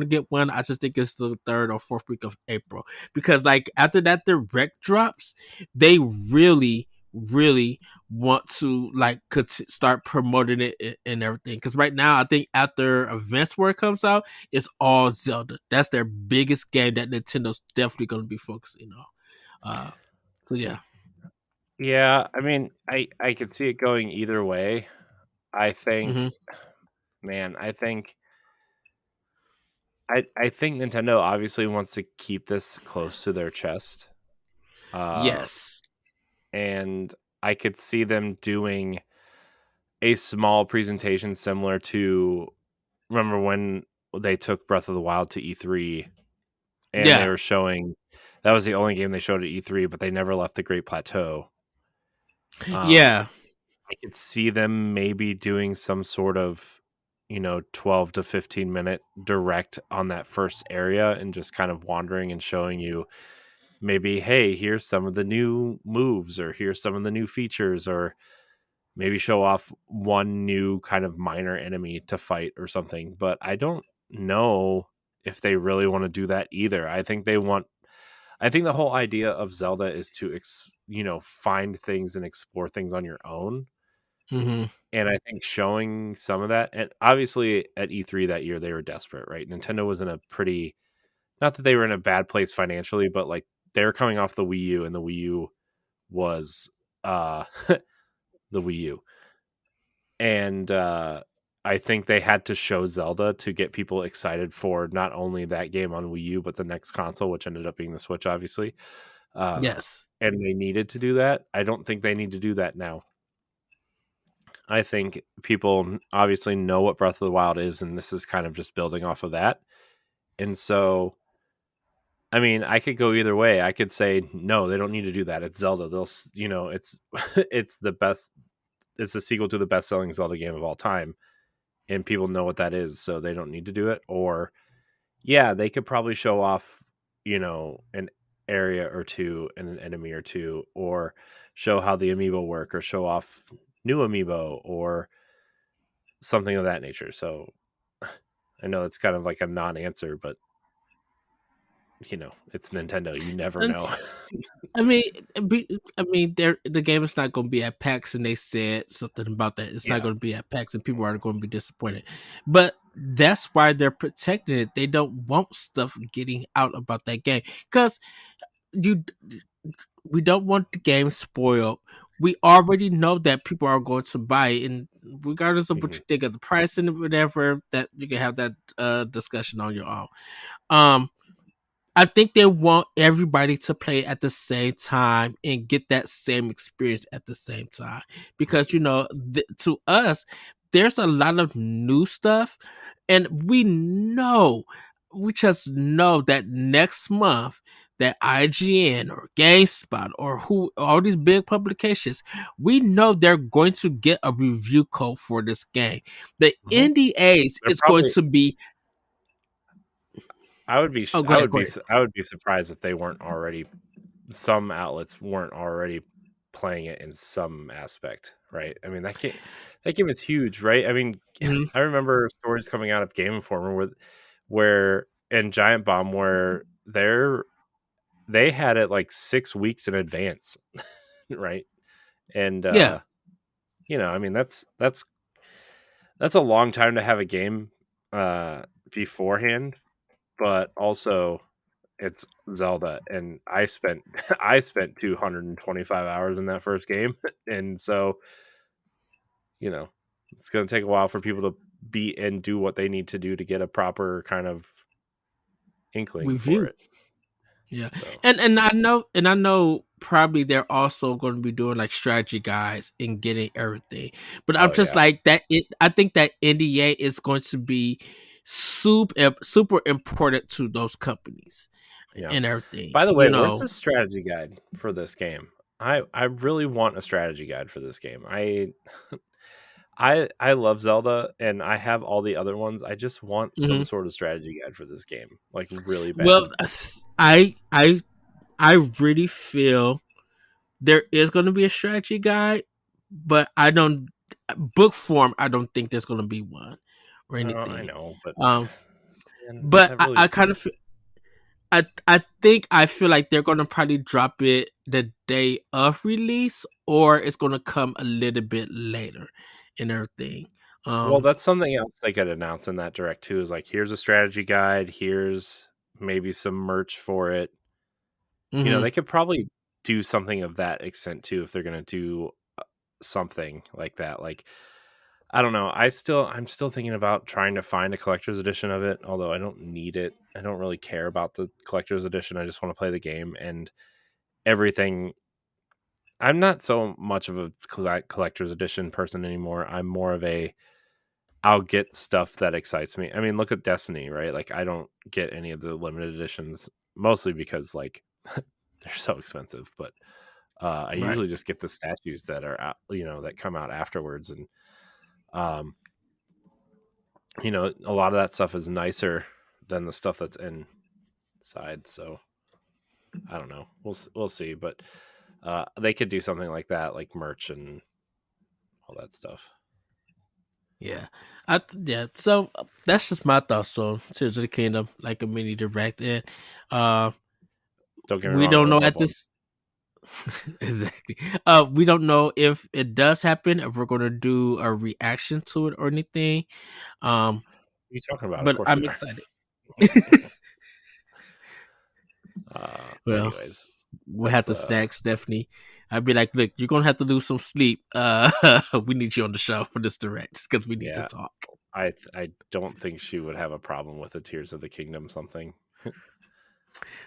to get one. I just think it's the third or fourth week of April because like after that direct drops, they really want to like could start promoting it and everything because right now I think after events where it comes out it's all Zelda. That's their biggest game that Nintendo's definitely going to be focusing on. So yeah, I mean, I could see it going either way. I think man, I think Nintendo obviously wants to keep this close to their chest. Yes. And I could see them doing a small presentation similar to, remember when they took Breath of the Wild to E3 and they were showing, that was the only game they showed at E3, but they never left the Great Plateau. I could see them maybe doing some sort of 12 to 15 minute direct on that first area and just kind of wandering and showing you maybe, hey, here's some of the new moves, or here's some of the new features, or maybe show off one new kind of minor enemy to fight or something. But I don't know if they really want to do that either. I think the whole idea of Zelda is to find things and explore things on your own. And I think showing some of that, and obviously at E3 that year they were desperate, right? Nintendo was in a pretty, not that they were in a bad place financially, but like they were coming off the Wii U, and the Wii U was the Wii U. And I think they had to show Zelda to get people excited for not only that game on Wii U, but the next console, which ended up being the Switch, obviously. Yes. And they needed to do that. I don't think they need to do that now. I think people obviously know what Breath of the Wild is, and this is kind of just building off of that. And so, I mean, I could go either way. I could say, no, they don't need to do that. It's Zelda. They'll, it's it's the best. It's the sequel to the best-selling Zelda game of all time, and people know what that is, so they don't need to do it. Or, yeah, they could probably show off an area or two and an enemy or two, or show how the amiibo work, or show off new amiibo, or something of that nature. So I know it's kind of like a non-answer, but it's Nintendo. You never And know. I mean, the game is not going to be at PAX, and they said something about that. It's not Yeah. going to be at PAX, and people are going to be disappointed. But that's why they're protecting it. They don't want stuff getting out about that game because we don't want the game spoiled. We already know that people are going to buy it, and regardless of what Mhm. you think of the price and whatever, that you can have that discussion on your own. Um, I think they want everybody to play at the same time and get that same experience at the same time because to us there's a lot of new stuff, and we just know that next month that IGN or GameSpot or who all these big publications, we know they're going to get a review code for this game. The Mhm. NDAs They're is going probably. to be. I would be. Oh, go I ahead, would go be. ahead. I would be surprised if they weren't already. Some outlets weren't already playing it in some aspect, right? I mean, that game is huge, right? I mean, Mhm. I remember stories coming out of Game Informer where and Giant Bomb where they had it like 6 weeks in advance, right? And Yeah, I mean that's a long time to have a game beforehand, but also it's Zelda, and I spent I spent 225 hours in that first game, and so you know it's going to take a while for people to beat and do what they need to do to get a proper kind of inkling for review. it. Yeah, So, and I know probably they're also going to be doing like strategy guides and getting everything. But I'm oh just yeah, like that. I think that NDA is going to be super important to those companies yeah. and everything. By the way, where's the strategy guide for this game? I really want a strategy guide for this game. I love Zelda and I have all the other ones. I just want some Mhm. sort of strategy guide for this game, like really bad. Well, I really feel there is going to be a strategy guide, but I don't book form. I don't think there's going to be one or I anything. know, but Um, man, but that really I kind of I feel like they're gonna probably drop it the day of release, or it's gonna come a little bit later and everything. well, Um, that's something else they could announce in that direct too. Is like, here's a strategy guide. Here's maybe some merch for it. mhm. They could probably do something of that extent too if they're gonna do something like that. Like, I don't know. I'm still thinking about trying to find a collector's edition of it, although I don't need it. I don't really care about the collector's edition. I just want to play the game and everything. I'm not so much of a collector's edition person anymore. I'm more of a I'll get stuff that excites me. I mean, look at Destiny, right? Like, I don't get any of the limited editions mostly because like they're so expensive, but I Right, usually just get the statues that are out, that come out afterwards, and um, a lot of that stuff is nicer than the stuff that's inside. So I don't know. We'll see, but they could do something like that, like merch and all that stuff. yeah, yeah. So that's just my thoughts on Tears of the Kingdom, like a mini direct, and uh, Don't get me we wrong, I don't would know love at one. this exactly. We don't know if it does happen, if we're gonna do a reaction to it or anything. Um, What are you talking about? Of but course we I'm are. excited. Well, Anyways, we'll have that's to snack Stephanie. I'd be like, look, you're gonna have to lose some sleep. We need you on the show for this direct because we need to yeah. talk. I don't think she would have a problem with the Tears of the Kingdom something.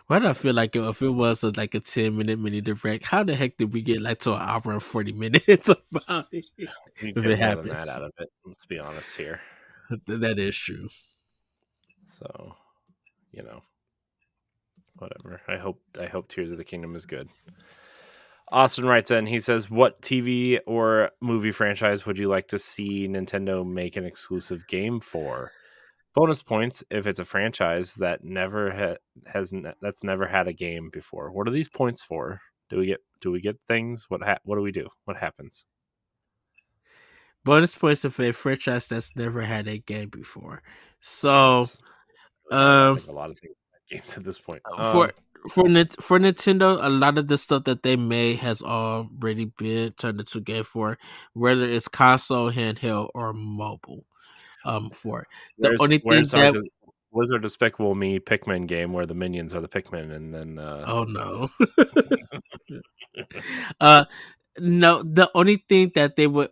Why do I feel like if it was like a 10-minute mini direct, how the heck did we get like to an hour and 40 minutes about it? You If get it more than that happens, out of it. Let's be honest here. that is true. So, you know, whatever. I hope Tears of the Kingdom is good. Austin writes in. He says, "What TV or movie franchise would you like to see Nintendo make an exclusive game for? bonus points if it's a franchise that that's never had a game before. What are these points for? Do we get things? What do we do? What happens? Bonus points if a franchise that's never had a game before. Yeah, So, that's I um, think a lot of things games at this point. for for Nintendo, a lot of the stuff that they made has already been turned into game for, whether it's console, handheld, or mobile. For it. The only thing that where's our Despicable Me Pikmin game where the minions are the Pikmin and then oh no. uh no, the only thing that they would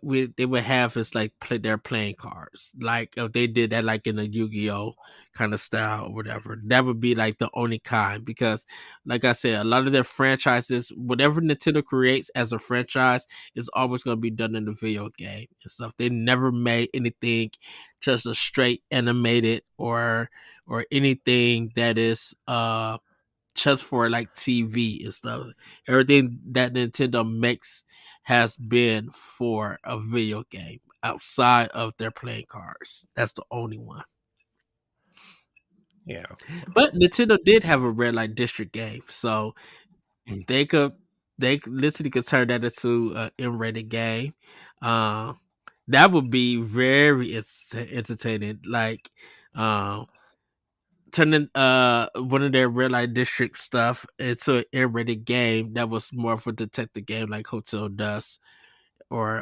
have is like their playing cards. Like if they did that like in a Yu-Gi-Oh kind of style or whatever, that would be like the only kind because, like I said, a lot of their franchises, whatever Nintendo creates as a franchise, is always going to be done in the video game and stuff. They never made anything just a straight animated or anything that is just for like TV and stuff. Everything that Nintendo makes has been for a video game outside of their playing cards. That's the only one. yeah. But Nintendo did have a red light district game, so they could literally could turn that into an M-rated game. Uh, that would be very entertaining. Like, turning one of their red light district stuff into an M-rated game that was more of a detective game like Hotel Dust or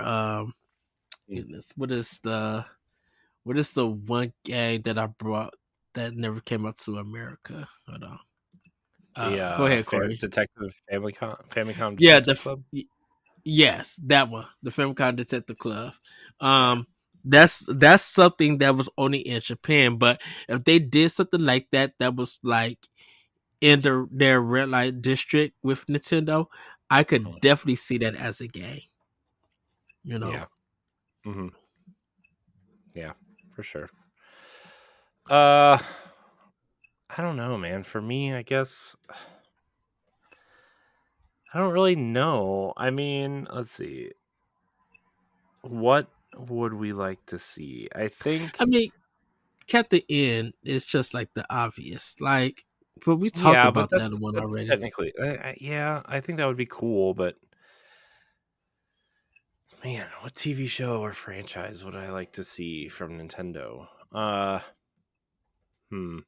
goodness, what is the one game that I brought that never came out to America? Hold on. The Go ahead, Corey. Detective Famicom Yeah, Detective Club. Yes, that one, the Famicom Detective Club. That's something that was only in Japan. But if they did something like that, that was like in their red light district with Nintendo, I could definitely see that as a game. You know, Yeah. Mm-hmm. Yeah, for sure. I don't know, man. For me, I guess I don't really know. I mean, let's see. What would we like to see? I I think, mean, Captain N is just like the obvious, like, but we talked yeah, but about that one that's already. technically, yeah. I think that would be cool, but man, what TV show or franchise would I like to see from Nintendo? Hmm.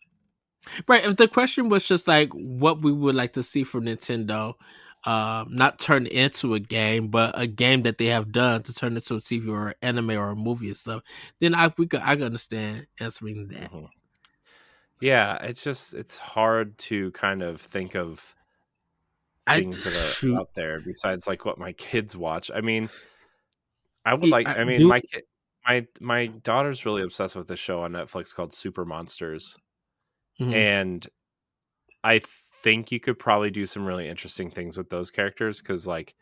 Right. If the question was just like what we would like to see from Nintendo, not turn into a game, but a game that they have done to turn into a TV or anime or a movie and stuff, then I could understand answering that. Mhm. Yeah, it's hard to kind of think of I things that are shoot. out there besides like what my kids watch. I mean, I would like. I I mean, do. my daughter's really obsessed with this show on Netflix called Super Monsters, Mhm. and I think you could probably do some really interesting things with those characters because like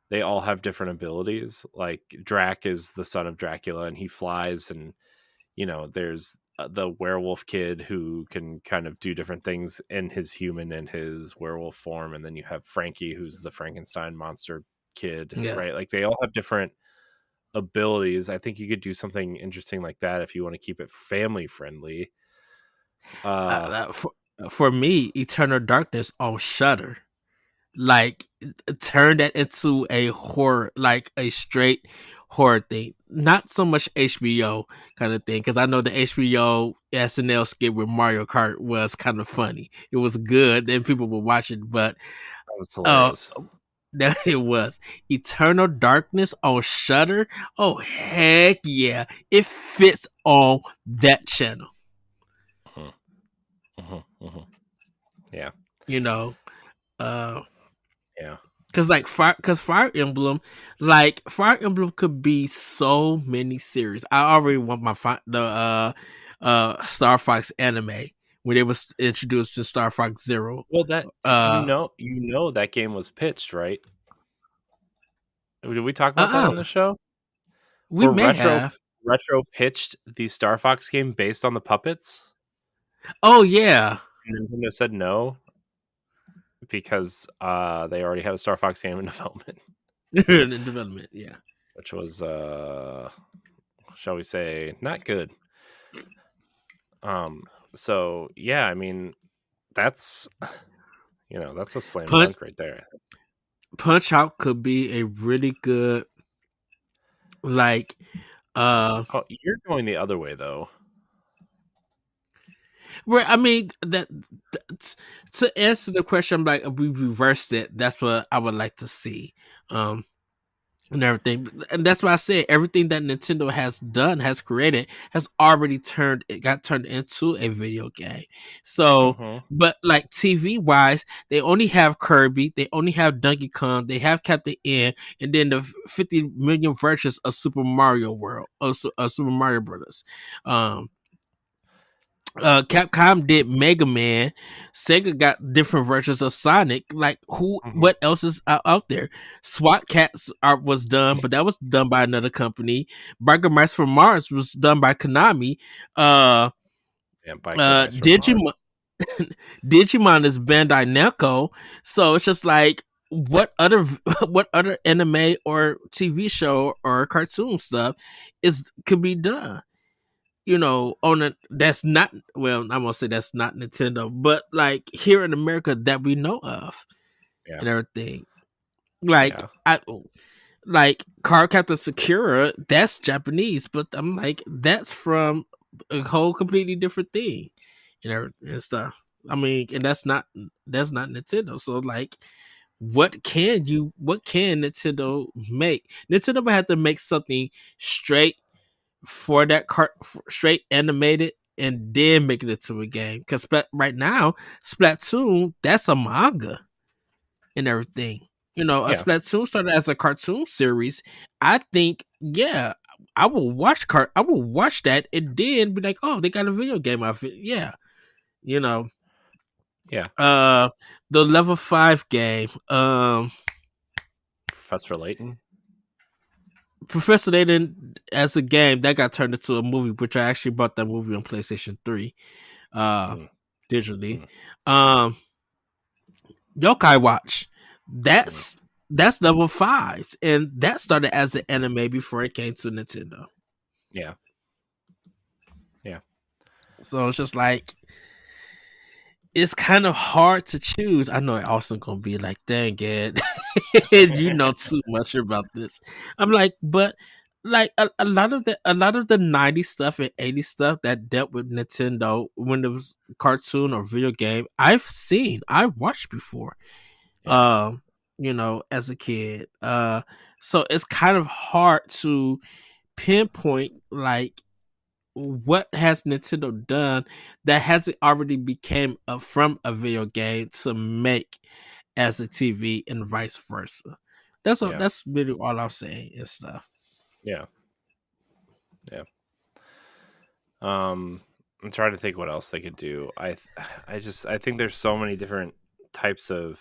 they all have different abilities. Like Drac is the son of Dracula, and he flies, and there's the werewolf kid who can kind of do different things in his human and his werewolf form, and then you have Frankie, who's the Frankenstein monster kid, Yeah. right? Like they all have different abilities. I think you could do something interesting like that if you want to keep it family friendly. For me, Eternal Darkness on Shutter, like turn that into a horror, like a straight horror thing, not so much HBO kind of thing. Because I know the HBO SNL skit with Mario Kart was kind of funny. It was good, and people were watching. But That was uh, hilarious. that it was Eternal Darkness on Shutter. Oh heck yeah, it fits on that channel. Mhm, mhm, mhm. Yeah, You know, uh, yeah. because Fire Emblem could be so many series. I already want the Star Fox anime when it was introduced in Star Fox Zero. Well, that Uh that game was pitched, right? Did we talk about that uh on the show? we Where may have. Retro pitched the Star Fox game based on the puppets, Oh yeah. and Nintendo said no because they already had a Star Fox game in development, In development, yeah. which was shall we say not good. So yeah, I mean, that's that's a slam Punch dunk right there. Punch Out could be a really good like uh Oh, you're going the other way though. where I mean to answer the question, I'm like we reversed it. That's what I would like to see. And everything. And that's why I said everything that Nintendo has done, has created, has already got turned into a video game. So, Mm-hmm. but like TV wise, they only have Kirby, they only have Donkey Kong, they have Captain N, and then the 50 million versions of Super Mario World, of Super Mario Brothers. Um, Capcom did Mega Man. Sega got different versions of Sonic. Like who? Mm-hmm. What else is out there? SWAT Cats art was done, but that was done by another company. Burger Mice from Mars was done by Konami. And Biker Mice from Mars. Digimon, Digimon is Bandai Namco. So it's just like what other what other anime or TV show or cartoon stuff could be done, on a that's not, well, I'm gonna say that's not Nintendo, but like here in America that we know of Yeah. and everything. Like Yeah. I like Card Captor Sakura, that's Japanese, but I'm like that's from a whole completely different thing and stuff. I mean, and that's not Nintendo. So like what can Nintendo make? Nintendo would have to make something straight for that straight animated and then making it to a game. Because right now, Splatoon, that's a manga and everything. A Yeah. Splatoon started as a cartoon series. I think, yeah, I will watch that and then be like, oh, they got a video game of it. Yeah, you know. Yeah. The level 5 game. Professor Layton. Professor Layton as a game that got turned into a movie, which I actually bought that movie on PlayStation 3 Mm. digitally. Mm. Yokai Watch. Mm. That's level 5, and that started as an anime before it came to Nintendo. Yeah. Yeah. So it's just like it's kind of hard to choose. I know Austin gonna be like, dang it, you know too much about this. I'm like, but like a lot of the 90s stuff and 80s stuff that dealt with Nintendo when it was cartoon or video game, I watched before. Yeah. As a kid. So it's kind of hard to pinpoint like what has Nintendo done that hasn't already became from a video game to make as a TV and vice versa. Yeah. That's really all I'm saying and stuff. Yeah. Yeah. I'm trying to think what else they could do. I think there's so many different types of.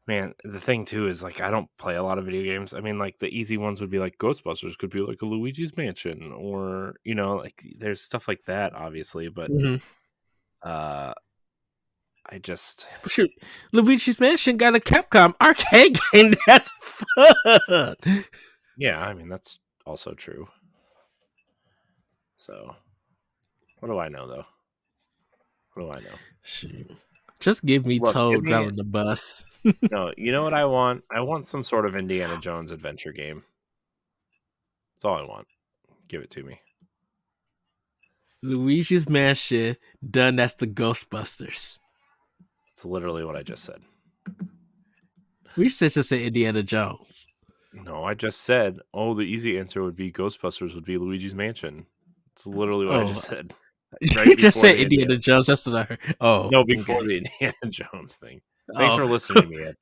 Man, the thing too is like I don't play a lot of video games. I mean, like the easy ones would be like Ghostbusters could be like a Luigi's Mansion, or like there's stuff like that, obviously. But Mm-hmm. I just Shoot, Luigi's Mansion got a Capcom arcade game. That's fun. yeah, I mean that's also true. So, what do I know though? What do I know? Shoot. Just give me Look, give Toad me driving the bus. no. You know what I want? I want some sort of Indiana Jones adventure game. That's all I want. Give it to me. Luigi's Mansion done as the Ghostbusters. It's literally what I just said. We should just say Indiana Jones. No, I just said, oh, the easy answer would be Ghostbusters would be Luigi's Mansion. It's literally what I just said. Right you just said Indiana Jones. That's what I heard. Oh, no, before the Indiana Jones thing. Thanks for listening to me, Ed.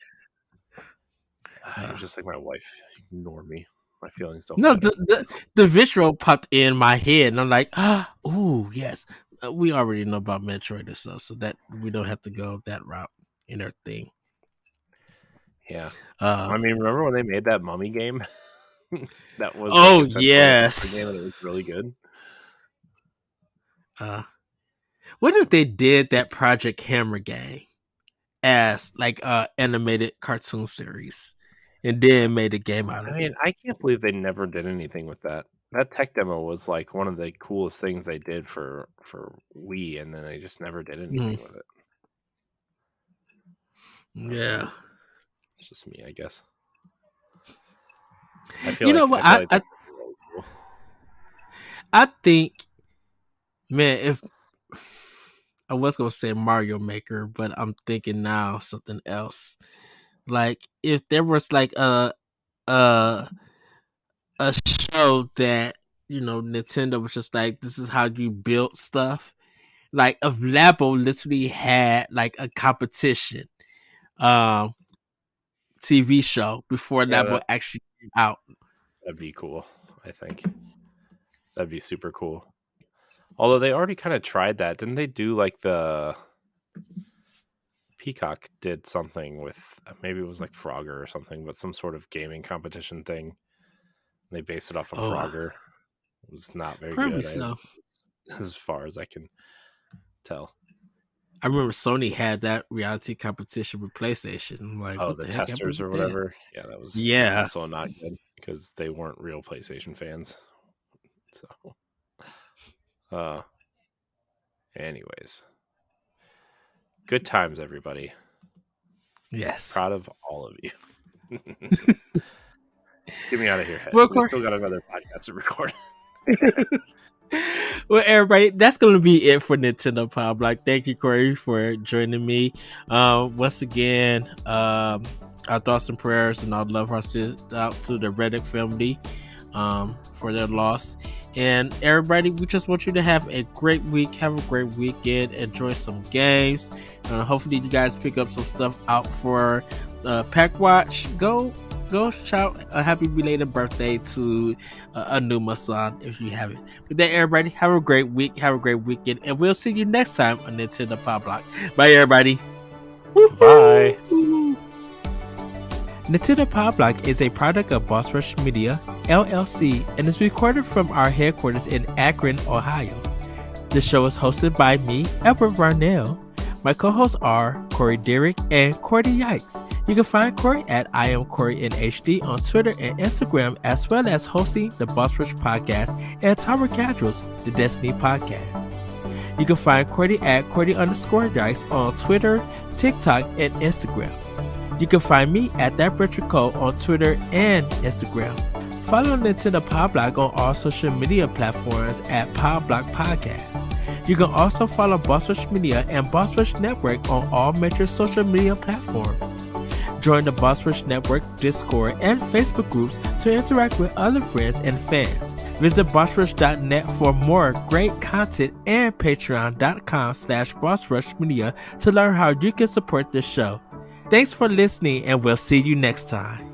You're just like my wife. Ignore me. My feelings don't matter. The visual popped in my head, and I'm like, ooh, yes. We already know about Metroid and stuff, so that we don't have to go that route in our thing. Yeah. I mean, remember when they made that Mummy game? That was yes, game and it was really good. What if they did that Project Hammer game as like animated cartoon series, and then made a game out of it? I mean, I can't believe they never did anything with that. that tech demo was like one of the coolest things they did for Wii, and then they just never did anything with it. Yeah, it's just me, I guess. I feel I think, man, if I was gonna say Mario Maker, but I'm thinking now something else. Like if there was like a show that, you know, Nintendo was just like, this is how you build stuff. Like if Labo literally had like a competition TV show before Labo actually came out. That'd be cool, I think. That'd be super cool. Although they already kind of tried that. Didn't they do like the Peacock did something with, maybe it was like Frogger or something, but some sort of gaming competition thing. They based it off of Frogger. It was not very good, So. as far as I can tell. I remember Sony had that reality competition with PlayStation. I'm like, what the testers or whatever. Yeah, that was also not good because they weren't real PlayStation fans. So, anyways, good times, everybody. Yes, proud of all of you. Get me out of here, head. We still got another podcast to record. Well, everybody, that's going to be it for Nintendo Pow Block. Thank you, Corey, for joining me. Once again, our thoughts and prayers and our love are sent out to the Reddick family for their loss. And everybody, we just want you to have a great week. Have a great weekend. Enjoy some games. Hopefully, you guys pick up some stuff out for Pack Watch. Go shout a happy belated birthday to Aonuma-san if you haven't. With that, everybody, have a great week, have a great weekend, and we'll see you next time on Nintendo Pow Block. Bye, everybody. Bye. Nintendo Pow Block is a product of Boss Rush Media, LLC, and is recorded from our headquarters in Akron, Ohio. The show is hosted by me, Edward Varnell. My co-hosts are Corey Dirrig and Corey Yikes. You can find Corey at I Am Corey in HD on Twitter and Instagram, as well as hosting the Boss Rush Podcast and Tower Casuals, the Destiny Podcast. You can find Corey at Corey_Yikes on Twitter, TikTok, and Instagram. You can find me at That Richard Cole on Twitter and Instagram. Follow Nintendo Pow Block on all social media platforms at Pow Block Podcast. You can also follow Boss Rush Media and Boss Rush Network on all major social media platforms. Join the Boss Rush Network Discord and Facebook groups to interact with other friends and fans. Visit bossrush.net for more great content and patreon.com/bossrushmedia to learn how you can support this show. Thanks for listening, and we'll see you next time.